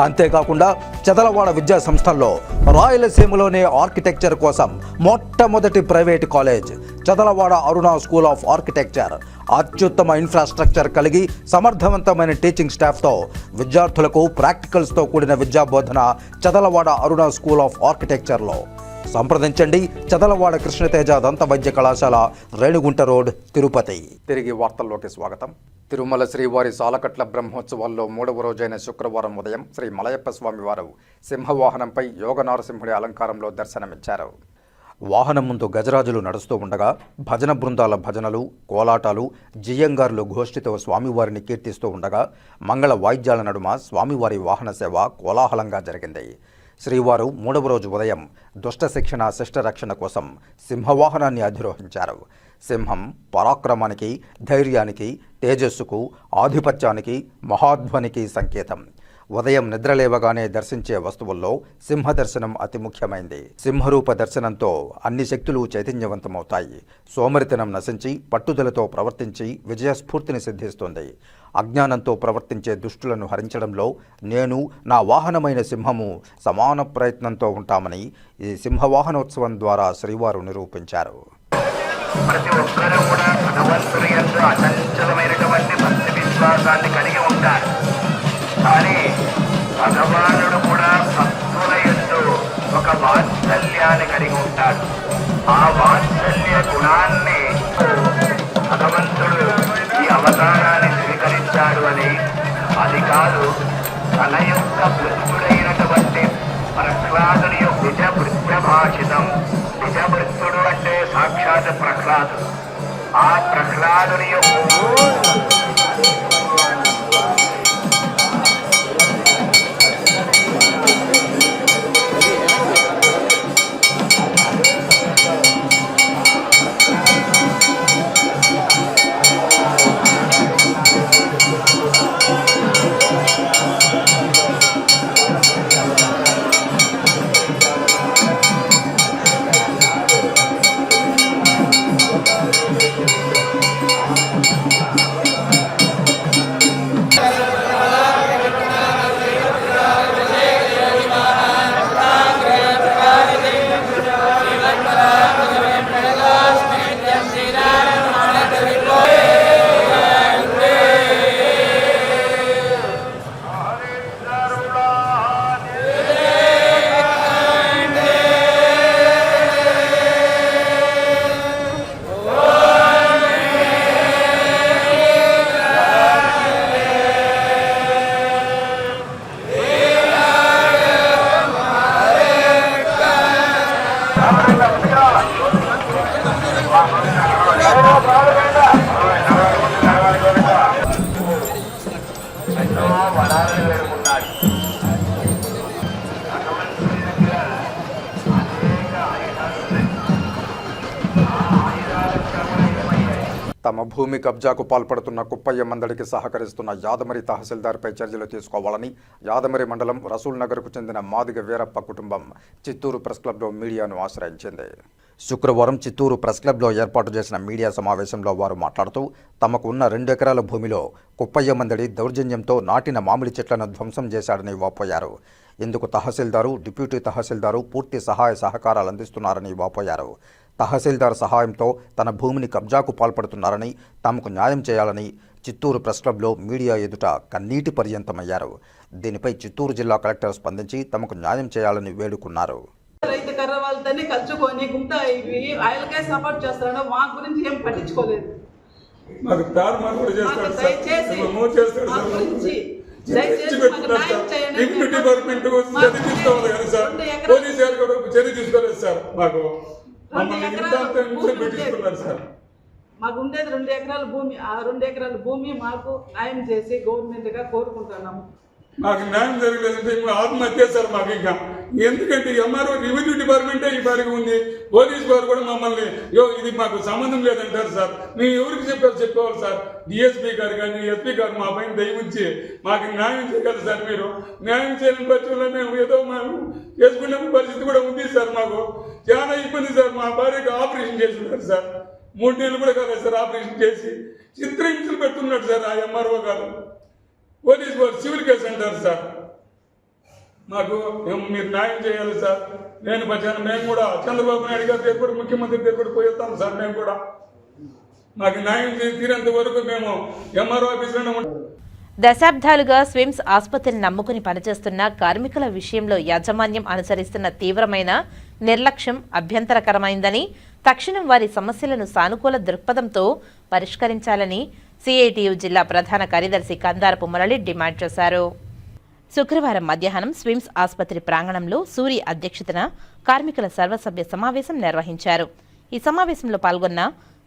అంతేకాకుండా చదలవాడ విద్యా సంస్థల్లో రాయలసీమలోనే ఆర్కిటెక్చర్ కోసం మొట్టమొదటి private college Chadalavada Aruna school of architecture. అత్యుత్తమ ఇన్ఫ్రాస్ట్రక్చర్ కలిగి సమర్థవంతమైన టీచింగ్ స్టాఫ్తో విద్యార్థులకు ప్రాక్టికల్స్తో కూడిన విద్యాబోధన చదలవాడ అరుణ స్కూల్ ఆఫ్ ఆర్కిటెక్చర్లో. సంప్రదించండి. చదలవాడ కృష్ణతేజ దంత వైద్య కళాశాల, రేణిగుంట రోడ్, తిరుపతి. తిరిగి వార్తల్లోకి స్వాగతం. తిరుమల శ్రీవారి సాలకట్ల బ్రహ్మోత్సవాల్లో 3వ రోజైన శుక్రవారం ఉదయం శ్రీ మలయప్ప స్వామి వారు సింహవాహనంపై యోగ నారసింహుడి అలంకారంలో దర్శనమిచ్చారు. వాహనం ముందు గజరాజులు నడుస్తూ ఉండగా భజన బృందాల భజనలు, కోలాటాలు, జియ్యంగారులు గోష్ఠితో స్వామివారిని కీర్తిస్తూ ఉండగా మంగళ వాయిద్యాల నడుమ స్వామివారి వాహన సేవ కోలాహలంగా జరిగింది. శ్రీవారు 3వ రోజు ఉదయం దుష్ట శిక్షణ, శిష్ట రక్షణ కోసం సింహవాహనాన్ని అధిరోహించారు. సింహం పరాక్రమానికి, ధైర్యానికి, తేజస్సుకు, ఆధిపత్యానికి, మహాధ్వనికి సంకేతం. ఉదయం నిద్రలేవగానే దర్శించే వస్తువుల్లో సింహ దర్శనం అతి ముఖ్యమైంది. సింహరూప దర్శనంతో అన్ని శక్తులు చైతన్యవంతమవుతాయి. సోమరితనం నశించి పట్టుదలతో ప్రవర్తించి విజయస్ఫూర్తిని సిద్ధిస్తుంది. అజ్ఞానంతో ప్రవర్తించే దుష్టులను హరించడంలో నేను, నా వాహనమైన సింహము సమాన ప్రయత్నంతో ఉంటామని ఈ సింహవాహనోత్సవం ద్వారా శ్రీవారు నిరూపించారు. ప్రతి ఒక్కరూ కూడా భగవంతుని యందు అచంచలమైనటువంటి భక్తి విశ్వాసాన్ని కలిగి ఉంటారు. కానీ భగవానుడు కూడా భక్తుల యందు ఒక వాత్సల్యాన్ని కలిగి ఉంటాడు. ఆ వాత్సల్య గుణాన్ని భగవంతుడు ఈ అవతారాన్ని స్వీకరించాడు అని, అది కాదు తన యొక్క వృత్తుడైనటువంటి ప్రహ్లాదుని యొక్క నిజ వృత్యభాషితం. నిజ వృత్తుడు అంటే సాక్షాత్ ప్రహ్లాదుడు. ఆ ప్రహ్లాదుని యొక్క తమ భూమి కబ్జాకు పాల్పడుతున్న కుప్పయ్య మందడికి సహకరిస్తున్న యాదమరి తహసీల్దార్పై చర్యలు తీసుకోవాలని యాదమరి మండలం రసూల్ నగర్కు చెందిన మాదిగ వీరప్ప కుటుంబం చిత్తూరు ప్రెస్ క్లబ్లో మీడియాను ఆశ్రయించింది. శుక్రవారం చిత్తూరు ప్రెస్ క్లబ్లో ఏర్పాటు చేసిన మీడియా సమావేశంలో వారు మాట్లాడుతూ తమకు ఉన్న 2 ఎకరాల భూమిలో కుప్పయ్య మందడి దౌర్జన్యంతో నాటిన మామిడి చెట్లను ధ్వంసం చేశాడని వాపోయారు. ఇందుకు తహసీల్దారు, డిప్యూటీ తహసీల్దారు పూర్తి సహాయ సహకారాలు అందిస్తున్నారని వాపోయారు. తహసీల్దార్ సహాయంతో తన భూమిని కబ్జాకు పాల్పడుతున్నారని, తమకు న్యాయం చేయాలని చిత్తూరు ప్రెస్ క్లబ్లో మీడియా ఎదుట కన్నీటి పర్యంతమయ్యారు. దీనిపై చిత్తూరు జిల్లా కలెక్టర్ స్పందించి తమకు న్యాయం చేయాలని వేడుకున్నారు. రైతు కర్ర వాళ్ళతోనే కలుచుకొని గుంట ఆయనకే సపోర్ట్ చేస్తాడు. మా గురించి ఏం పట్టించుకోలేదు. డిప్యూటీ డిపార్ట్మెంట్ చర్య తీసుకోలేదు సార్ మాకు మమ్మల్ని హింస పెట్టిస్తున్నారు సార్. మాకు ఉండేది 2 ఎకరాల భూమి. ఆ 2 ఎకరాల భూమి మాకు న్యాయం చేసి గవర్నమెంట్గా కోరుకుంటున్నాము. మాకు న్యాయం జరగలేదంటే ఇంకా ఆత్మహత్య సార్ మాకు. ఇంకా ఎందుకంటే ఎంఆర్ఓ రెవెన్యూ డిపార్ట్మెంటే ఈ పారికి ఉంది, పోలీస్ వారు కూడా మమ్మల్ని ఇది మాకు సంబంధం లేదంటారు సార్. మేము ఎవరికి చెప్పేవాళ్ళు సార్? డిఎస్పీ గారు కానీ ఎస్పీ గారు మా పైన దయవుంచి మాకు న్యాయం చేయగలరు సార్. మీరు న్యాయం చేయని పక్షంలో మేము ఏదో మేము చేసుకునే పరిస్థితి కూడా ఉంది సార్. మాకు చాలా ఇబ్బంది సార్. మా భార్యకు ఆపరేషన్ చేస్తున్నారు సార్. 3 నెలలు కూడా కాలేదు సార్ ఆపరేషన్ చేసి. చిత్రహింసలు పెడుతున్నాడు సార్ ఆ ఎంఆర్ఓ గారు. పోలీసు వారు సివిల్ కేసు అంటారు సార్. మాకు మీరు న్యాయం చేయాలి సార్. మేము కూడా చంద్రబాబు నాయుడు గారి దగ్గర కూడా ముఖ్యమంత్రి దగ్గర కూడా పోయేస్తాం సార్. మేము కూడా మాకు న్యాయం తీరేంత వరకు మేము ఎంఆర్ఓ ఆఫీసులోనే ఉంటాం. దశాబ్దాలుగా స్విమ్స్ ఆసుపత్రిని నమ్ముకుని పనిచేస్తున్న కార్మికుల విషయంలో యాజమాన్యం అనుసరిస్తున్న తీవ్రమైన నిర్లక్ష్యం అభ్యంతరకరమైందని, తక్షణం వారి సమస్యలను సానుకూల దృక్పథంతో పరిష్కరించాలని సిఐటియు జిల్లా ప్రధాన కార్యదర్శి కందారపు మురళి డిమాండ్ చేశారు. శుక్రవారం మధ్యాహ్నం స్విమ్స్ ఆసుపత్రి ప్రాంగణంలో సూరి అధ్యక్షతన కార్మికుల సర్వసభ్య సమావేశం నిర్వహించారు. ఈ సమావేశంలో పాల్గొన్న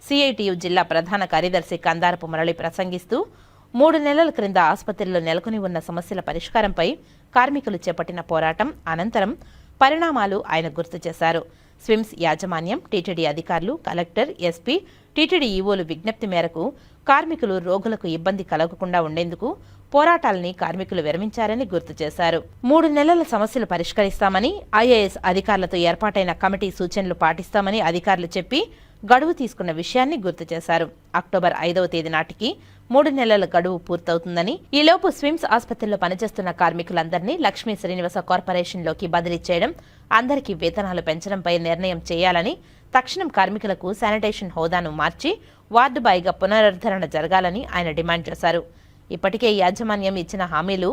సిఐటియు జిల్లా ప్రధాన కార్యదర్శి కందారపు మురళి ప్రసంగిస్తూ 3 నెలల క్రింద ఆసుపత్రిలో నెలకొని ఉన్న సమస్యల పరిష్కారంపై కార్మికులు చేపట్టిన పోరాటం అనంతరం పరిణామాలు ఆయన గుర్తు చేశారు. స్విమ్స్ యాజమాన్యం, టీటీడీ అధికారులు, కలెక్టర్, ఎస్పీ, టీటీడీ ఈవోలు విజ్ఞప్తి మేరకు కార్మికులు, రోగులకు ఇబ్బంది కలగకుండా ఉండేందుకు పోరాటాలని కార్మికులు విరమించారని గుర్తు చేశారు. 3 నెలల సమస్యలు పరిష్కరిస్తామని, ఐఏఎస్ అధికారులతో ఏర్పాటైన కమిటీ సూచనలు పాటిస్తామని అధికారులు చెప్పి గడువు తీసుకున్న విషయాన్ని గుర్తు చేశారు. అక్టోబర్ 5వ తేదీ నాటికి 3 నెలల గడువు పూర్తవుతుందని, ఈలోపు స్విమ్స్ ఆసుపత్రిలో పనిచేస్తున్న కార్మికులందరినీ లక్ష్మీ శ్రీనివాస కార్పొరేషన్లోకి బదిలీ చేయడం, అందరికీ వేతనాలు పెంచడంపై నిర్ణయం చేయాలని, తక్షణం కార్మికులకు శానిటేషన్ హోదాను మార్చి వార్డు బాయ్గా పునరుద్ధరణ జరగాలని ఆయన డిమాండ్ చేశారు. ఇప్పటికే యాజమాన్యం ఇచ్చిన హామీలు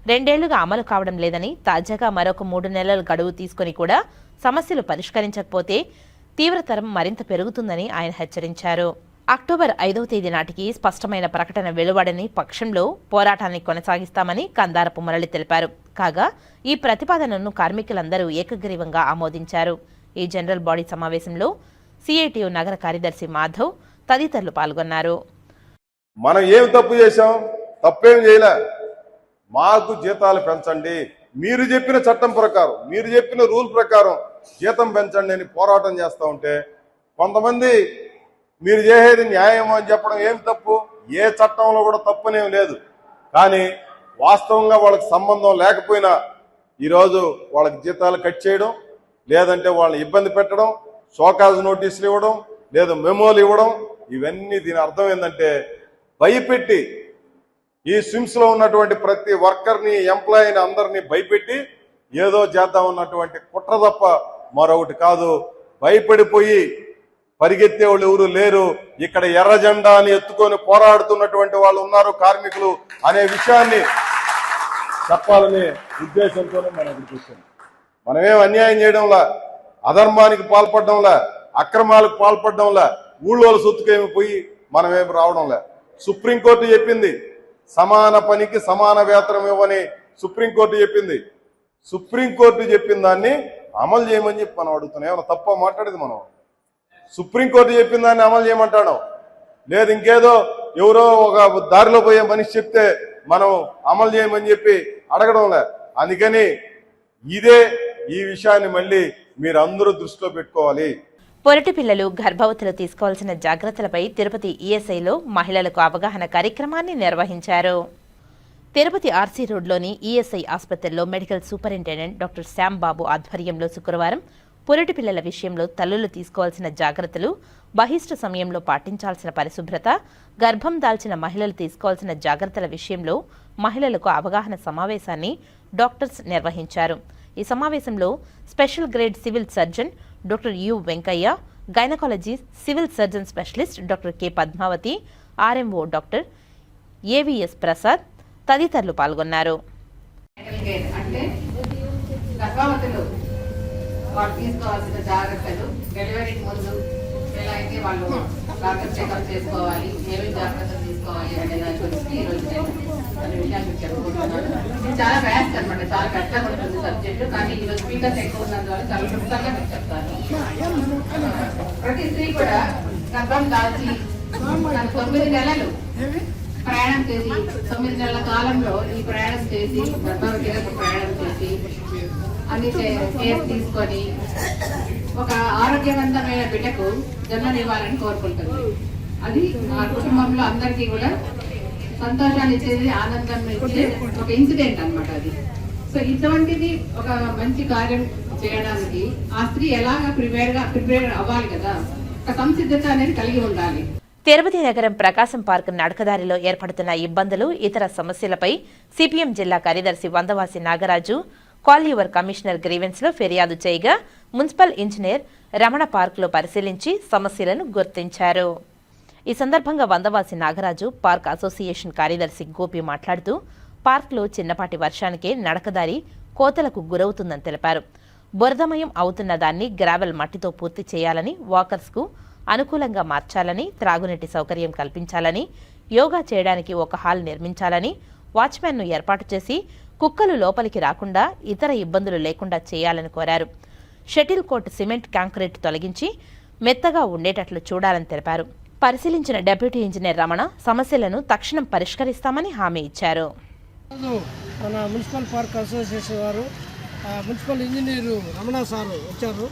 2 ఏళ్లుగా అమలు కావడం లేదని, తాజాగా మరొక 3 నెలల గడువు తీసుకుని కూడా సమస్యలు పరిష్కరించకపోతే తీవ్రతరం మరింత పెరుగుతుందని ఆయన హెచ్చరించారు. అక్టోబర్ 5వ తేదీ నాటికి స్పష్టమైన ప్రకటన వెలువడని పక్షంలో పోరాటాన్ని కొనసాగిస్తామని కందారపు మురళి తెలిపారు. కాగా ఈ ప్రతిపాదనను కార్మికులందరూ ఏకగ్రీవంగా ఆమోదించారు. ఈ జనరల్ బాడీ సమావేశంలో సిఐటియు నగర కార్యదర్శి మాధవ్ తదితరులు పాల్గొన్నారు. మనం ఏం తప్పు చేశాం? తప్పేం చేయలే. మాకు జీతాలు పెంచండి, మీరు చెప్పిన చట్టం ప్రకారం, మీరు చెప్పిన రూల్ ప్రకారం జీతం పెంచండి అని పోరాటం చేస్తూ ఉంటే కొంతమంది మీరు చేసేది న్యాయం అని చెప్పడం ఏం తప్పు? ఏ చట్టంలో కూడా తప్పునేం లేదు. కానీ వాస్తవంగా వాళ్ళకి సంబంధం లేకపోయినా ఈరోజు వాళ్ళకి జీతాలు కట్ చేయడం, లేదంటే వాళ్ళని ఇబ్బంది పెట్టడం, షోకాజ్ నోటీసులు ఇవ్వడం, లేదా మెమోలు ఇవ్వడం, ఇవన్నీ దీని అర్థం ఏంటంటే భయపెట్టి ఈ స్విమ్స్లో ఉన్నటువంటి ప్రతి వర్కర్ని, ఎంప్లాయీని అందరినీ భయపెట్టి ఏదో చేద్దాం ఉన్నటువంటి కుట్ర తప్ప మరొకటి కాదు. భయపడిపోయి పరిగెత్తే వాళ్ళు ఎవరు లేరు. ఇక్కడ ఎర్ర జెండాని ఎత్తుకొని పోరాడుతున్నటువంటి వాళ్ళు ఉన్నారు కార్మికులు అనే విషయాన్ని చెప్పాలనే ఉద్దేశంతోనే మనం ఇక్కడికి వచ్చాం. మనమేం అన్యాయం చేయడంలా, అధర్మానికి పాల్పడడంలా, అక్రమాలకు పాల్పడడంలా, ఊళ్ళో సొత్తుకేమి పోయి మనమేమి రావడంలే. సుప్రీంకోర్టు చెప్పింది సమాన పనికి సమాన వేతనం ఇవ్వని సుప్రీంకోర్టు చెప్పింది. సుప్రీంకోర్టు చెప్పిన దాన్ని అమలు చేయమని చెప్పి మనం అడుగుతున్నాం. ఏమన్నా తప్ప మాట్లాడేది మనం? సుప్రీంకోర్టు చెప్పిన దాన్ని అమలు చేయమంటాడు, లేదు ఇంకేదో ఎవరో ఒక దారిలో పోయే మనిషి చెప్తే మనం అమలు చేయమని చెప్పి అడగడంలే. అందుకని ఈ విషయాన్ని మళ్ళీ మీరు అందరూ దృష్టిలో పెట్టుకోవాలి. పొరటి పిల్లలు, గర్భవతులు తీసుకోవాల్సిన జాగ్రత్తలపై తిరుపతి ఈఎస్ఐలో మహిళలకు అవగాహన కార్యక్రమాన్ని నిర్వహించారు. తిరుపతి ఆర్సీ రోడ్లోని ఈఎస్ఐ ఆసుపత్రిలో మెడికల్ సూపరింటెండెంట్ డాక్టర్ శ్యామ్ బాబు ఆధ్వర్యంలో శుక్రవారం పొరటి పిల్లల విషయంలో తల్లులు తీసుకోవాల్సిన జాగ్రత్తలు, బహిష్ట సమయంలో పాటించాల్సిన పరిశుభ్రత, గర్భం దాల్చిన మహిళలు తీసుకోవాల్సిన జాగ్రత్తల విషయంలో మహిళలకు అవగాహన సమావేశాన్ని డాక్టర్స్ నిర్వహించారు. ఈ సమావేశంలో special grade civil surgeon doctor U Venkaiah, gynaecology civil surgeon specialist doctor K Padmavathi, RMO doctor AVS Prasad తదితరులు పాల్గొన్నారు. అంటే గర్భవతులు వాళ్ళు తీసుకోవాల్సిన జాగ్రత్తలు, డెలివరీకి ముందు ఎలా అయితే వాళ్ళు డాక్టర్ చెకప్ చేసుకోవాలి, ఏమేమి జాగ్రత్తలు తీసుకోవాలి అనే దాని గురించి ఈరోజు నేను అనే విషయాన్ని మీకు చెప్పుకుంటున్నాను. ఇది చాలా వ్యాస్ట్ అనమాట, చాలా పెద్దగా ఉంటుంది సబ్జెక్టు, కానీ ఈరోజు స్పీకర్స్ ఎక్కువ ఉన్నందువల్ల చాలా క్లుప్తంగా మీకు చెప్తాను. ప్రతి స్త్రీ కూడా గర్భం దాల్చి 9 నెలలు ప్రయాణం చేసి 9 నెలల కాలంలో ఈ ప్రయాణం చేసి గర్భవతిగా ప్రయాణం చేసి అన్ని కేర్ తీసుకొని ఒక ఆరోగ్యవంతమైన బిడ్డకు జన్మనివ్వాలని కోరుకుంటుంది. అది ఆ కుటుంబంలో అందరికీ కూడా సంతోషాన్ని ఇచ్చేది, ఆనందం ఇచ్చే ఒక ఇన్సిడెంట్ అన్నమాట అది. సో ఇటువంటిది ఒక మంచి కార్యం చేయడానికి ఆ స్త్రీ ఎలాగా ప్రిపేర్ అవ్వాలి కదా, ఒక సంసిద్ధత అనేది కలిగి ఉండాలి. తిరుపతి నగరం ప్రకాశం పార్క్ నడకదారిలో ఏర్పడుతున్న ఇబ్బందులు, ఇతర సమస్యలపై సిపిఎం జిల్లా కార్యదర్శి వందవాసి నాగరాజు కాల్యూవర్ కమిషనర్ గ్రీవెన్స్ లో ఫిర్యాదు చేయగా మున్సిపల్ ఇంజనీర్ రమణ పార్కులో పరిశీలించి సమస్యలను గుర్తించారు. ఈ సందర్భంగా వందవాసి నాగరాజు పార్క్ అసోసియేషన్ కార్యదర్శి గోపి మాట్లాడుతూ పార్క్లో చిన్నపాటి వర్షానికే నడకదారి కోతలకు గురవుతుందని తెలిపారు. బురదమయం అవుతున్న దాన్ని గ్రావెల్ మట్టితో పూర్తి చేయాలని, వాకర్స్కు అనుకూలంగా మార్చాలని, త్రాగునీటి సౌకర్యం కల్పించాలని, యోగా చేయడానికి ఒక హాల్ నిర్మించాలని, వాచ్మెన్ను ఏర్పాటు చేసి కుక్కలు లోపలికి రాకుండా ఇతర ఇబ్బందులు లేకుండా చేయాలని కోరారు. షటిల్ కోర్టు సిమెంట్ కాంక్రీట్ తొలగించి మెత్తగా ఉండేటట్లు చూడాలని తెలిపారు. పరిశీలించిన డెప్యూటీ ఇంజనీర్ రమణ సమస్యలను తక్షణం పరిష్కరిస్తామని హామీ ఇచ్చారు. మన మున్సిపల్ పార్క్ అసోసియేషన్ వారు మున్సిపల్ ఇంజనీరు రమణ సారు వచ్చారు.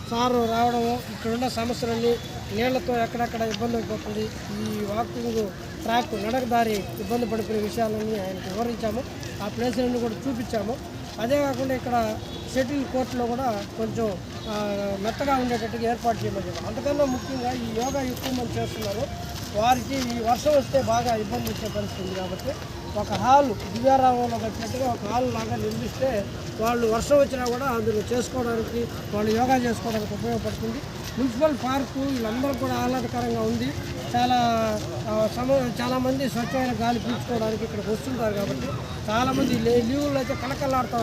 సారు రావడము ఇక్కడున్న సమస్యలన్నీ, నీళ్లతో ఎక్కడెక్కడ ఇబ్బంది అయిపోతుంది, ఈ వాకింగ్ ట్రాక్ నడకదారి ఇబ్బంది పడిపోయే విషయాలన్నీ ఆయనకు వివరించాము. ఆ ప్లేసులన్నీ కూడా చూపించాము. అదే కాకుండా ఇక్కడ షటిల్ కోర్టులో కూడా కొంచెం మెత్తగా ఉండేటట్టుగా ఏర్పాటు చేయమని చెప్పాము. అంతకన్నా ముఖ్యంగా ఈ యోగా ఎక్కువ మంది చేస్తున్నారు, వారికి ఈ వర్షం వస్తే బాగా ఇబ్బంది వచ్చే పరిస్థితి కాబట్టి ఒక హాల్ దివ్యారామంలో కట్టినట్టుగా ఒక హాల్ లాగా నిర్మిస్తే వాళ్ళు వర్షం వచ్చినా కూడా అందులో చేసుకోవడానికి, వాళ్ళు యోగా చేసుకోవడానికి ఉపయోగపడుతుంది. మున్సిపల్ పార్కు వీళ్ళందరూ కూడా ఆహ్లాదకరంగా ఉంది. చాలామంది స్వచ్ఛమైన గాలి పీల్చుకోవడానికి ఇక్కడికి వస్తుంటారు కాబట్టి చాలామంది లీవుల్లో అయితే కలకల్లాడుతూ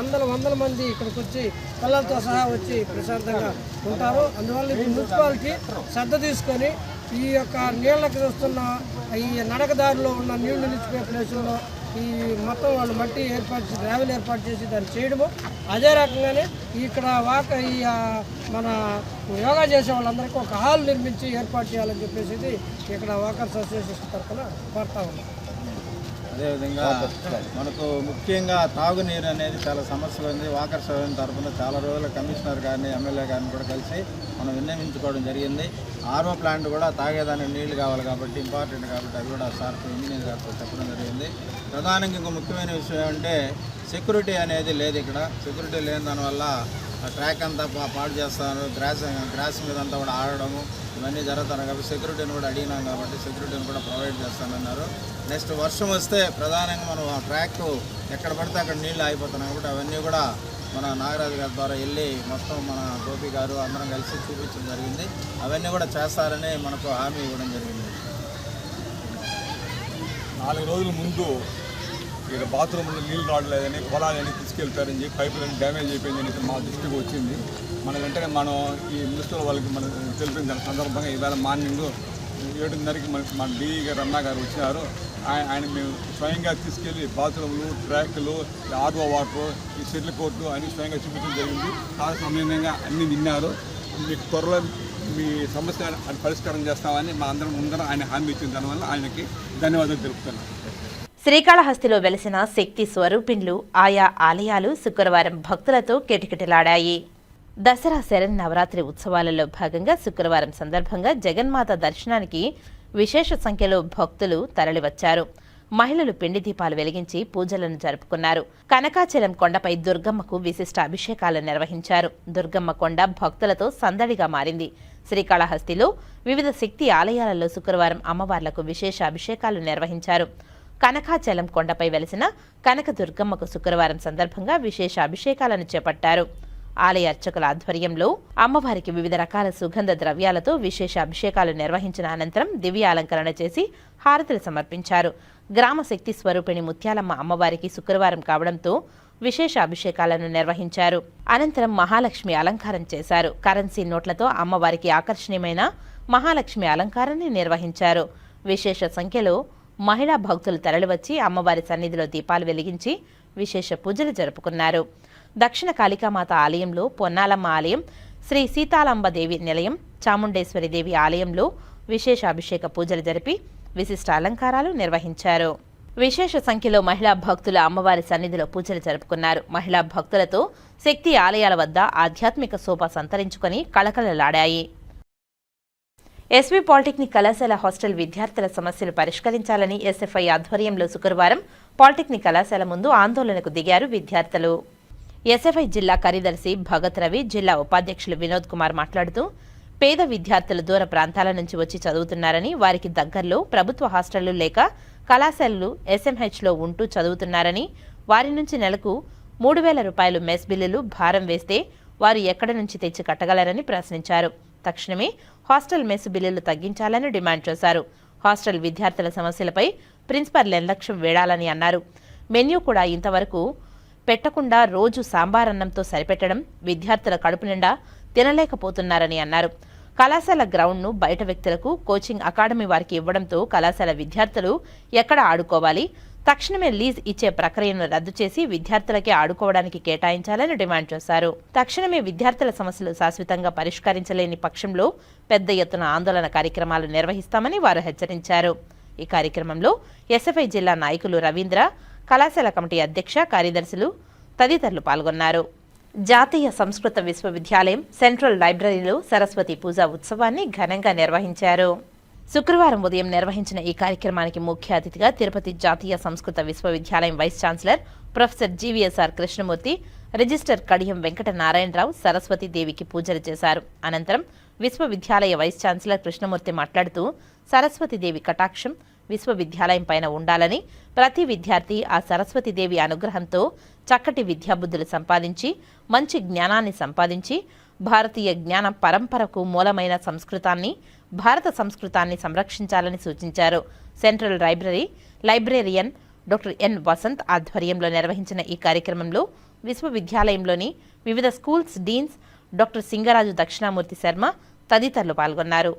ఉంటారు. వందల మంది ఇక్కడికి వచ్చి పిల్లలతో సహా వచ్చి ప్రశాంతంగా ఉంటారు. అందువల్ల ఈ మున్సిపాలిటీ శ్రద్ధ తీసుకొని ఈ యొక్క నీళ్ళకి వస్తున్న ఈ నడకదారిలో ఉన్న నీళ్లు నిలిచిపోయే ప్లేసుల్లో ఈ మొత్తం వాళ్ళు మట్టి ఏర్పాటు చేసి, గ్రావెల్ ఏర్పాటు చేసి దాన్ని చేయడము, అదే రకంగానే ఇక్కడ మన యోగా చేసే వాళ్ళందరికీ ఒక హాల్ నిర్మించి ఏర్పాటు చేయాలని చెప్పేసి ఇక్కడ వాకర్స్ అసోసియేషన్ తరఫున కోరుతా ఉన్నాం. అదేవిధంగా మనకు ముఖ్యంగా తాగునీరు అనేది చాలా సమస్య ఉంది. వాకర్స్ తరఫున చాలా రోజుల కమిషనర్ గారిని, ఎమ్మెల్యే గారిని కూడా కలిసి మనం విన్నవించుకోవడం జరిగింది. ఆర్ఓ ప్లాంట్ కూడా తాగేదానికి నీళ్లు కావాలి కాబట్టి ఇంపార్టెంట్ కాబట్టి అది కూడా సార్ ఇంజనీర్ గారితో చెప్పడం జరిగింది. ప్రధానంగా ఇంకో ముఖ్యమైన విషయం ఏమంటే సెక్యూరిటీ అనేది లేదు. ఇక్కడ సెక్యూరిటీ లేని దానివల్ల ట్రాక్ అంతా పాడు చేస్తారు, గ్రాస్ మీద అంతా కూడా ఆడడము ఇవన్నీ జరుగుతారు. కాబట్టి సెక్యూరిటీని కూడా అడిగినాం కాబట్టి సెక్యూరిటీని కూడా ప్రొవైడ్ చేస్తానన్నారు. నెక్స్ట్ వర్షం వస్తే ప్రధానంగా మనం ఆ ట్రాక్ ఎక్కడ పడితే అక్కడ నీళ్ళు ఆగిపోతున్నాయి కాబట్టి అవన్నీ కూడా మన నాగరాజు గారి ద్వారా వెళ్ళి మొత్తం మన గోపి గారు అందరం కలిసి చూపించడం జరిగింది. అవన్నీ కూడా చేస్తారని మనకు హామీ ఇవ్వడం జరిగింది. 4 రోజుల ముందు ఇక్కడ బాత్రూంలో నీళ్ళు రావట్లేదని, పొలాలని తీసుకెళ్తారని చెప్పి పైపులన్నీ డ్యామేజ్ అయిపోయిందని మా దృష్టికి వచ్చింది. మన వెంటనే మనం ఈ మున్సిపల్ వాళ్ళకి మనం తెలిపిన సందర్భంగా ఈవేళ మార్నింగ్ 7:30కి మన డిఈ గారు రమణ గారు వచ్చినారు. ఆయన మేము స్వయంగా తీసుకెళ్ళి బాత్రూమ్లు, ట్రాక్లు, ఆర్ఓ వాటర్, ఈ షటిల్ కోర్టు అన్ని స్వయంగా చూపించడం జరిగింది. చాలా సమయంగా అన్నీ విన్నారు. మీకు త్వరలో మీ సమస్య పరిష్కారం చేస్తామని మా అందరం ముందర ఆయన హామీ ఇచ్చిన దానివల్ల ఆయనకి ధన్యవాదాలు తెలుపుతున్నాను. శ్రీకాళహస్తిలో వెలిసిన శక్తి స్వరూపిణులు ఆయా ఆలయాలు శుక్రవారం భక్తులతో కిటకిటలాడాయి. దసరా శరన్నవరాత్రి ఉత్సవాలలో భాగంగా శుక్రవారం సందర్భంగా జగన్మాత దర్శనానికి విశేష సంఖ్యలో భక్తులు తరలివచ్చారు. మహిళలు పిండి దీపాలు వెలిగించి పూజలను జరుపుకున్నారు. కనకాచలం కొండపై దుర్గమ్మకు విశిష్ట అభిషేకాలు నిర్వహించారు. దుర్గమ్మ కొండ భక్తులతో సందడిగా మారింది. శ్రీకాళహస్తిలో వివిధ శక్తి ఆలయాలలో శుక్రవారం అమ్మవార్లకు విశేష అభిషేకాలు నిర్వహించారు. కనకాచలం కొండపై వెలిసిన కనక దుర్గమ్మకు శుక్రవారం సందర్భంగా విశేష అభిషేకాలను చేపట్టారు. ఆలయ అర్చకుల ఆధ్వర్యంలో అమ్మవారికి వివిధ రకాల సుగంధ ద్రవ్యాలతో విశేష అభిషేకాలు నిర్వహించిన అనంతరం దివ్య అలంకరణ చేసి హారతులు సమర్పించారు. గ్రామ శక్తి స్వరూపిణి ముత్యాలమ్మ అమ్మవారికి శుక్రవారం కావడంతో విశేష అభిషేకాలను నిర్వహించారు. అనంతరం మహాలక్ష్మి అలంకారం చేశారు. కరెన్సీ నోట్లతో అమ్మవారికి ఆకర్షణీయమైన మహాలక్ష్మి అలంకారాన్ని నిర్వహించారు. విశేష సంఖ్యలో మహిళా భక్తులు తరలివచ్చి అమ్మవారి సన్నిధిలో దీపాలు వెలిగించి విశేష పూజలు జరుపుకున్నారు. దక్షిణ కాళికామాత ఆలయంలో పొన్నాలమ్మ ఆలయం, శ్రీ సీతాలాంబదేవి నిలయం, చాముండేశ్వరి దేవి ఆలయంలో విశేష అభిషేక పూజలు జరిపి విశిష్ట అలంకారాలు నిర్వహించారు. విశేష సంఖ్యలో మహిళా భక్తులు అమ్మవారి సన్నిధిలో పూజలు జరుపుకున్నారు. మహిళా భక్తులతో శక్తి ఆలయాల వద్ద ఆధ్యాత్మిక శోభ సంతరించుకొని కళకళలాడాయి. ఎస్వి పాలిటెక్నిక్ కళాశాల హాస్టల్ విద్యార్థుల సమస్యలు పరిష్కరించాలని ఎస్ఎఫ్ఐ ఆధ్వర్యంలో శుక్రవారం పాలిటెక్నిక్ కళాశాల ముందు ఆందోళనకు దిగారు విద్యార్థులు. ఎస్ఎఫ్ఐ జిల్లా కార్యదర్శి భగత్ రవి, జిల్లా ఉపాధ్యక్షులు వినోద్ కుమార్ మాట్లాడుతూ పేద విద్యార్థులు దూర ప్రాంతాల నుంచి వచ్చి చదువుతున్నారని, వారికి దగ్గరలో ప్రభుత్వ హాస్టళ్లు లేక కళాశాలలు ఎస్ఎంహెచ్లో ఉంటూ చదువుతున్నారని, వారి నుంచి నెలకు 3,000 రూపాయలు మెస్ బిల్లులు భారం వేస్తే వారు ఎక్కడి నుంచి తెచ్చి కట్టగలరని ప్రశ్నించారు. తక్షణమే హాస్టల్ మెస్ బిల్లులు తగ్గించాలని డిమాండ్ చేశారు. హాస్టల్ విద్యార్థుల సమస్యలపై ప్రిన్సిపల్ నిర్లక్ష్యం వేడాలని అన్నారు. మెన్యూ కూడా ఇంతవరకు పెట్టకుండా రోజు సాంబార్ అన్నంతో సరిపెట్టడం విద్యార్థుల కడుపు నిండా తినలేకపోతున్నారని అన్నారు. కళాశాల గ్రౌండ్ను బయట వ్యక్తులకు, కోచింగ్ అకాడమీ వారికి ఇవ్వడంతో కళాశాల విద్యార్థులు ఎక్కడ ఆడుకోవాలి? తక్షణమే లీజ్ ఇచ్చే ప్రక్రియను రద్దు చేసి విద్యార్థులకే ఆడుకోవడానికి కేటాయించాలని డిమాండ్ చేశారు. తక్షణమే విద్యార్థుల సమస్యలు శాశ్వతంగా పరిష్కరించలేని పక్షంలో పెద్ద ఎత్తున ఆందోళన కార్యక్రమాలు నిర్వహిస్తామని వారు హెచ్చరించారు. ఈ కార్యక్రమంలో ఎస్ఎఫ్ఐ జిల్లా నాయకులు రవీంద్ర, కళాశాల కమిటీ అధ్యక్ష, కార్యదర్శులు తదితరులు పాల్గొన్నారు. జాతీయ సంస్కృత విశ్వవిద్యాలయం సెంట్రల్ లైబ్రరీలో సరస్వతి పూజా ఉత్సవాన్ని ఘనంగా నిర్వహించారు. శుక్రవారం ఉదయం నిర్వహించిన ఈ కార్యక్రమానికి ముఖ్య అతిథిగా తిరుపతి జాతీయ సంస్కృత విశ్వవిద్యాలయం vice chancellor professor GVSR Krishnamurthy, registrar Kadiyam Venkata Narayanarao సరస్వతీదేవికి పూజలు చేశారు. అనంతరం విశ్వవిద్యాలయ వైస్ ఛాన్సలర్ కృష్ణమూర్తి మాట్లాడుతూ సరస్వతీదేవి కటాక్షం విశ్వవిద్యాలయం పైన ఉండాలని, ప్రతి విద్యార్థి ఆ సరస్వతీదేవి అనుగ్రహంతో చక్కటి విద్యాబుద్ధులు సంపాదించి మంచి జ్ఞానాన్ని సంపాదించి భారతీయ జ్ఞాన పరంపరకు మూలమైన భారత సంస్కృతాన్ని సంరక్షించాలని సూచించారు. Central librarian doctor N Vasanth ఆధ్వర్యంలో నిర్వహించిన ఈ కార్యక్రమంలో విశ్వవిద్యాలయంలోని వివిధ schools deans doctor Singaraju Dakshinamurthy Sharma తదితరులు పాల్గొన్నారు.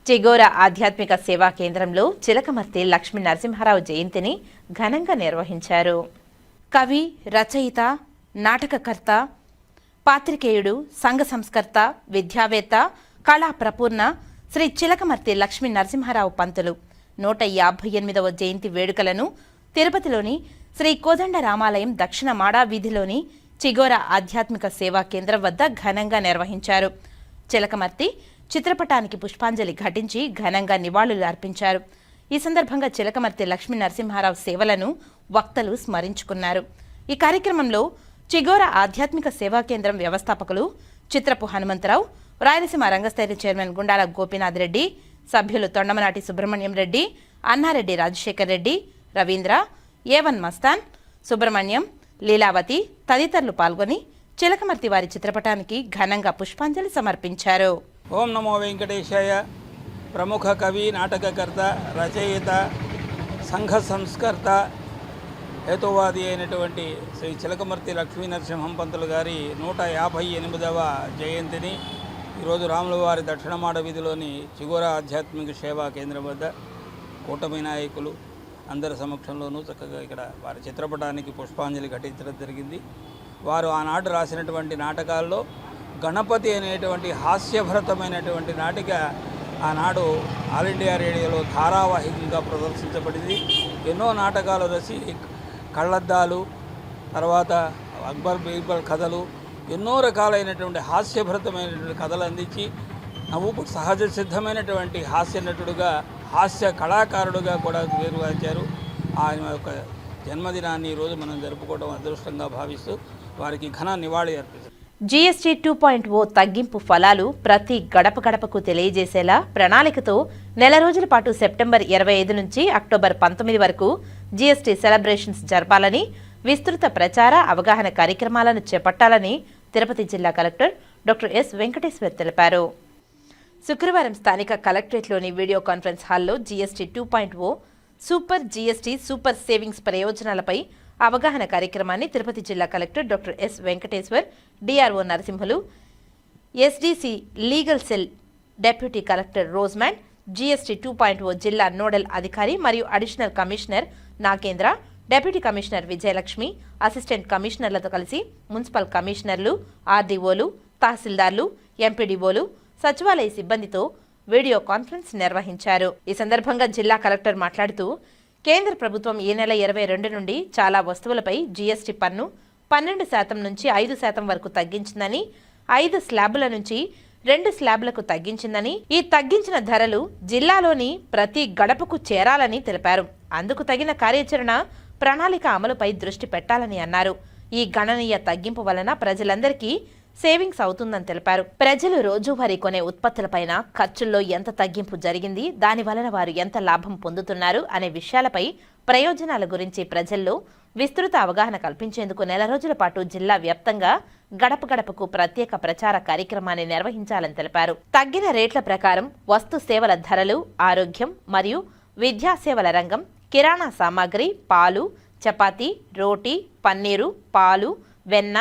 చెగోర ఆధ్యాత్మిక సేవా కేంద్రంలో చిలకమర్తి లక్ష్మీ నరసింహారావు జయంతిని ఘనంగా నిర్వహించారు. కవి, రచయిత, నాటకకర్త, పాత్రికేయుడు, సంఘ సంస్కర్త, విద్యావేత్త, కళా ప్రపూర్ణ శ్రీ చిలకమర్తి లక్ష్మీ నరసింహారావు పంతులు 158వ జయంతి వేడుకలను తిరుపతిలోని శ్రీ కోదండ రామాలయం దక్షిణ మాడా వీధిలోని చిగోర ఆధ్యాత్మిక సేవా కేంద్రం వద్ద ఘనంగా నిర్వహించారు. చిలకమర్తి చిత్రపటానికి పుష్పాంజలి ఘటించి ఘనంగా నివాళులు అర్పించారు. ఈ సందర్భంగా చిలకమర్తి లక్ష్మీ నరసింహారావు సేవలను వక్తలు స్మరించుకున్నారు. ఈ కార్యక్రమంలో చిగోర ఆధ్యాత్మిక సేవా కేంద్రం వ్యవస్థాపకులు చిత్రపు హనుమంతరావు, రాయలసీమ రంగస్థైర్య చైర్మన్ గుండాల గోపీనాథ్ రెడ్డి, సభ్యులు తొండమనాటి సుబ్రహ్మణ్యం రెడ్డి, అన్నారెడ్డి రాజశేఖర్ రెడ్డి, రవీంద్ర, ఏవన్ మస్తాన్, సుబ్రహ్మణ్యం, లీలావతి తదితరులు పాల్గొని చిలకమర్తి వారి చిత్రపటానికి ఘనంగా పుష్పాంజలి సమర్పించారు. ఓం నమో వెంకటేశాయ. ప్రముఖ కవి, నాటకకర్త, రచయిత, సంఘ సంస్కర్త, హేతువాది అయినటువంటి శ్రీ చిలకమర్తి లక్ష్మీ నరసింహం పంతులు గారి 158వ జయంతిని ఈరోజు రాములవారి దక్షిణమాడ వీధిలోని చిగోర ఆధ్యాత్మిక సేవా కేంద్రం వద్ద కూటమి నాయకులు అందరి సమక్షంలోనూ చక్కగా ఇక్కడ వారి చిత్రపటానికి పుష్పాంజలి ఘటించడం జరిగింది. వారు ఆనాడు రాసినటువంటి నాటకాల్లో గణపతి అనేటువంటి హాస్యభరితమైనటువంటి నాటిక ఆనాడు ఆల్ ఇండియా రేడియోలో ధారావాహికంగా ప్రదర్శించబడింది. ఎన్నో నాటకాలు రసి కళ్ళద్దాలు, తర్వాత అక్బర్ బీర్బల్ కథలు, ఎన్నో రకాలైనటువంటి హాస్యభరితమైనటువంటి కథలు అందించి నవ్వుకు సహజ సిద్ధమైనటువంటి హాస్య నటుడుగా, హాస్య కళాకారుడుగా కూడా పేరుగాంచారు. ఆయన యొక్క జన్మదినాన్ని ఈరోజు మనం జరుపుకోవడం అదృష్టంగా భావిస్తూ వారికి ఘన నివాళి అర్పిస్తారు. జీఎస్టీ 2.0 తగ్గింపు ఫలాలు ప్రతి గడప గడపకు తెలియజేసేలా ప్రణాళికతో నెల రోజుల పాటు సెప్టెంబర్ 25 నుంచి అక్టోబర్ 19 వరకు జీఎస్టీ సెలబ్రేషన్స్ జరపాలని, విస్తృత ప్రచార అవగాహన కార్యక్రమాలను చేపట్టాలని తిరుపతి జిల్లా కలెక్టర్ డాక్టర్ ఎస్ వెంకటేశ్వర్ తెలిపారు. శుక్రవారం స్థానిక కలెక్టరేట్లోని వీడియో కాన్ఫరెన్స్ హాల్లో GST 2.0 super GST super savings ప్రయోజనాలపై అవగాహన కార్యక్రమాన్ని తిరుపతి జిల్లా collector doctor S Venkateshwar, DRO Narasimhulu, SDC legal cell deputy collector Roseman, GST 2.0 జిల్లా నోడల్ అధికారి మరియు additional commissioner Nagendra, deputy commissioner Vijayalakshmi, assistant కమిషనర్లతో కలిసి మున్సిపల్ కమిషనర్లు, ఆర్డీఓలు, తహసీల్దార్లు, ఎంపీడీఓలు, సచివాలయ సిబ్బందితో వీడియో కాన్ఫరెన్స్ నిర్వహించారు. ఈ సందర్భంగా జిల్లా కలెక్టర్ మాట్లాడుతూ, కేంద్ర ప్రభుత్వం ఈ నెల 22 నుండి చాలా వస్తువులపై జీఎస్టీ పన్ను 12% నుంచి 5% వరకు తగ్గించిందని, 5 స్లాబుల నుంచి 2 స్లాబులకు తగ్గించిందని, ఈ తగ్గించిన ధరలు జిల్లాలోని ప్రతి గడపకు చేరాలని తెలిపారు. అందుకు తగిన కార్యాచరణ ప్రణాళిక అమలుపై దృష్టి పెట్టాలని అన్నారు. ఈ గణనీయ తగ్గింపు వలన ప్రజలందరికీ సేవింగ్స్ అవుతుందని తెలిపారు. ప్రజలు రోజువారీ కొనే ఉత్పత్తులపైన ఖర్చుల్లో ఎంత తగ్గింపు జరిగింది, దాని వలన వారు ఎంత లాభం పొందుతున్నారు అనే విషయాలపై ప్రయోజనాల గురించి ప్రజల్లో విస్తృత అవగాహన కల్పించేందుకు నెల రోజుల పాటు జిల్లా వ్యాప్తంగా గడప గడపకు ప్రత్యేక ప్రచార కార్యక్రమాన్ని నిర్వహించాలని తెలిపారు. తగ్గిన రేట్ల ప్రకారం వస్తు సేవల ధరలు, ఆరోగ్యం మరియు విద్యా సేవల రంగం, కిరాణా సామాగ్రి, పాలు, చపాతీ, రోటీ, పన్నీరు, పాలు, వెన్న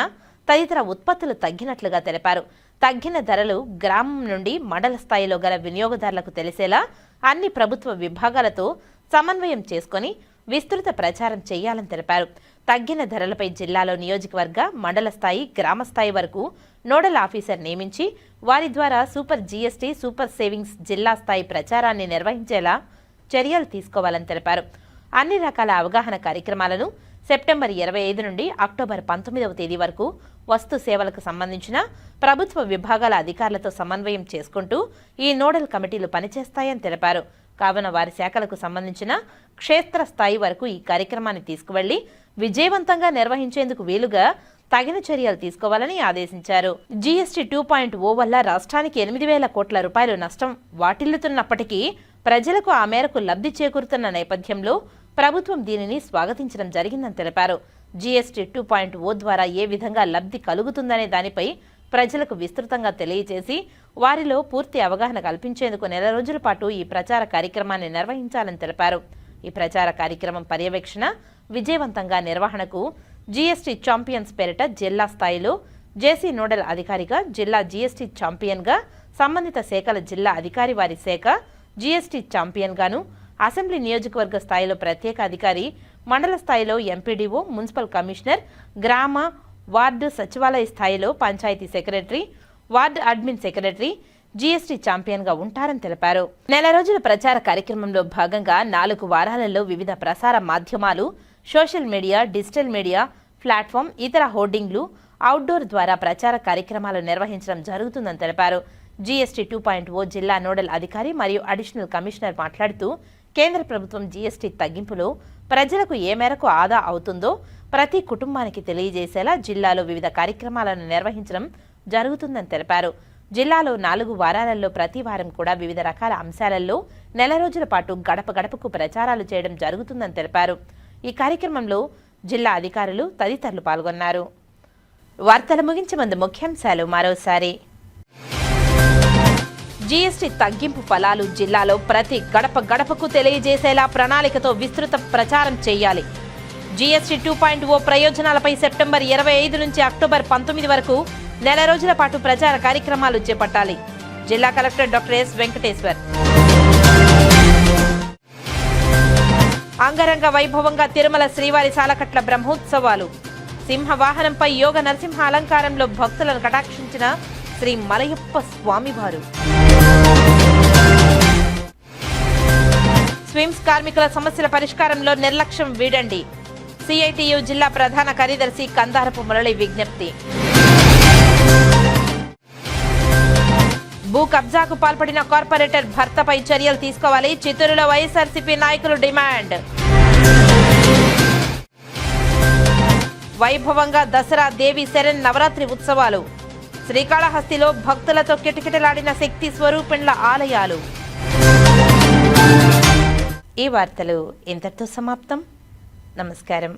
తదితర ఉత్పత్తులు తగ్గినట్లుగా తెలిపారు. తగ్గిన ధరలు గ్రామం నుండి మండల స్థాయిలో గల వినియోగదారులకు తెలిసేలా అన్ని ప్రభుత్వ విభాగాలతో సమన్వయం చేసుకుని విస్తృత ప్రచారం చేయాలని తెలిపారు. తగ్గిన ధరలపై జిల్లాలో నియోజకవర్గ, మండల స్థాయి, గ్రామ స్థాయి వరకు నోడల్ ఆఫీసర్ నియమించి వారి ద్వారా సూపర్ జీఎస్టీ, సూపర్ సేవింగ్స్ జిల్లా స్థాయి ప్రచారాన్ని నిర్వహించేలా చర్యలు తీసుకోవాలని తెలిపారు. అన్ని రకాల అవగాహన కార్యక్రమాలను సెప్టెంబర్ 25 నుండి అక్టోబర్ 19వ తేదీ వరకు వస్తు సేవలకు సంబంధించిన ప్రభుత్వ విభాగాల అధికారులతో సమన్వయం చేసుకుంటూ ఈ నోడల్ కమిటీలు పనిచేస్తాయని తెలిపారు. కావున వారి శాఖలకు సంబంధించిన క్షేత్ర స్థాయి వరకు ఈ కార్యక్రమాన్ని తీసుకువెళ్లి విజయవంతంగా నిర్వహించేందుకు వీలుగా తగిన చర్యలు తీసుకోవాలని ఆదేశించారు. జీఎస్టీ 2.0 వల్ల రాష్ట్రానికి 8,000 కోట్ల రూపాయలు నష్టం వాటిల్లుతున్నప్పటికీ ప్రజలకు ఆ మేరకు లబ్ధి చేకూరుతున్న నేపథ్యంలో ప్రభుత్వం దీనిని స్వాగతించడం జరిగిందని తెలిపారు. జీఎస్టీ 2.0 ద్వారా ఏ విధంగా లబ్ధి కలుగుతుందనే దానిపై ప్రజలకు విస్తృతంగా తెలియజేసి వారిలో పూర్తి అవగాహన కల్పించేందుకు నెల రోజుల పాటు ఈ ప్రచార కార్యక్రమాన్ని నిర్వహించాలని తెలిపారు. ఈ ప్రచార కార్యక్రమం పర్యవేక్షణ, విజయవంతంగా నిర్వహణకు జీఎస్టీ ఛాంపియన్స్ పేరిట జిల్లా స్థాయిలో జేసీ నోడల్ అధికారిగా, జిల్లా జీఎస్టీ ఛాంపియన్గా, సంబంధిత శాఖల జిల్లా అధికారి వారి శాఖ జీఎస్టీ ఛాంపియన్గాను, అసెంబ్లీ నియోజకవర్గ స్థాయిలో ప్రత్యేక అధికారి, మండల స్థాయిలో ఎంపీడీఓ, మున్సిపల్ కమిషనర్, గ్రామ, వార్డు సచివాలయ స్థాయిలో panchayat secretary, ward admin secretary GST ఛాంపియన్గా ఉంటారని తెలిపారు. నెల రోజుల ప్రచార కార్యక్రమంలో భాగంగా 4 వారాలలో వివిధ ప్రసార మాధ్యమాలు, social media, digital media platform, ఇతర హోర్డింగ్లు, అవుట్డోర్ ద్వారా ప్రచార కార్యక్రమాలు నిర్వహించడం జరుగుతుందని తెలిపారు. జీఎస్టీ 2.0 జిల్లా నోడల్ అధికారి మరియు అడిషనల్ కమిషనర్ మాట్లాడుతూ, కేంద్ర ప్రభుత్వం జీఎస్టీ తగ్గింపులో ప్రజలకు ఏ మేరకు ఆదా అవుతుందో ప్రతి కుటుంబానికి తెలియజేసేలా జిల్లాలో వివిధ కార్యక్రమాలను నిర్వహించడం జరుగుతుందని తెలిపారు. జిల్లాలో 4 వారాలలో ప్రతి వారం కూడా వివిధ రకాల అంశాలలో నెల రోజుల పాటు గడప గడపకు ప్రచారాలు చేయడం జరుగుతుందని తెలిపారు. ఈ కార్యక్రమంలో జిల్లా అధికారులు తదితరులు పాల్గొన్నారు. వార్తలు ముగించే ముందు ముఖ్యాంశాలు మరోసారి. జీఎస్టీ తగ్గింపు ఫలాలు జిల్లాలో ప్రతి గడప గడపకు తెలియజేసేలా ప్రణాళికతో విస్తృత ప్రచారం చేయాలి. జీఎస్టీ 2.0 ప్రయోజనాలపై సెప్టెంబర్ 25 నుంచి అక్టోబర్ 19 వరకు నెల రోజుల పాటు ప్రచార కార్యక్రమాలు చేపట్టాలి. జిల్లా కలెక్టర్ డాక్టర్ ఎస్ వెంకటేశ్వర్. అంగరంగ వైభవంగా తిరుమల శ్రీవారి సాలకట్ల బ్రహ్మోత్సవాలు. సింహ వాహనంపై యోగ నరసింహ అలంకారంలో భక్తులను కటాక్షించిన శ్రీ మలయప్ప స్వామివారు. స్విమ్స్ కార్మికుల సమస్యల పరిష్కారంలో నిర్లక్ష్యం వీడండి. సిఐటియు జిల్లా ప్రధాన కార్యదర్శి కందారపు మురళి విజ్ఞప్తి. భూ కబ్జాకు పాల్పడిన కార్పొరేటర్ భర్తపై చర్యలు తీసుకోవాలి. చిత్తూరులో వైఎస్ఆర్సీపీ నాయకులు డిమాండ్. వైభవంగా దసరా దేవి శరణ్ నవరాత్రి ఉత్సవాలు. శ్రీకాళహస్తిలో భక్తులతో కిటకిటలాడిన శక్తి స్వరూపిణ్ల ఆలయాలు. ఈ వార్తలు ఇంతటితో సమాప్తం. నమస్కారం.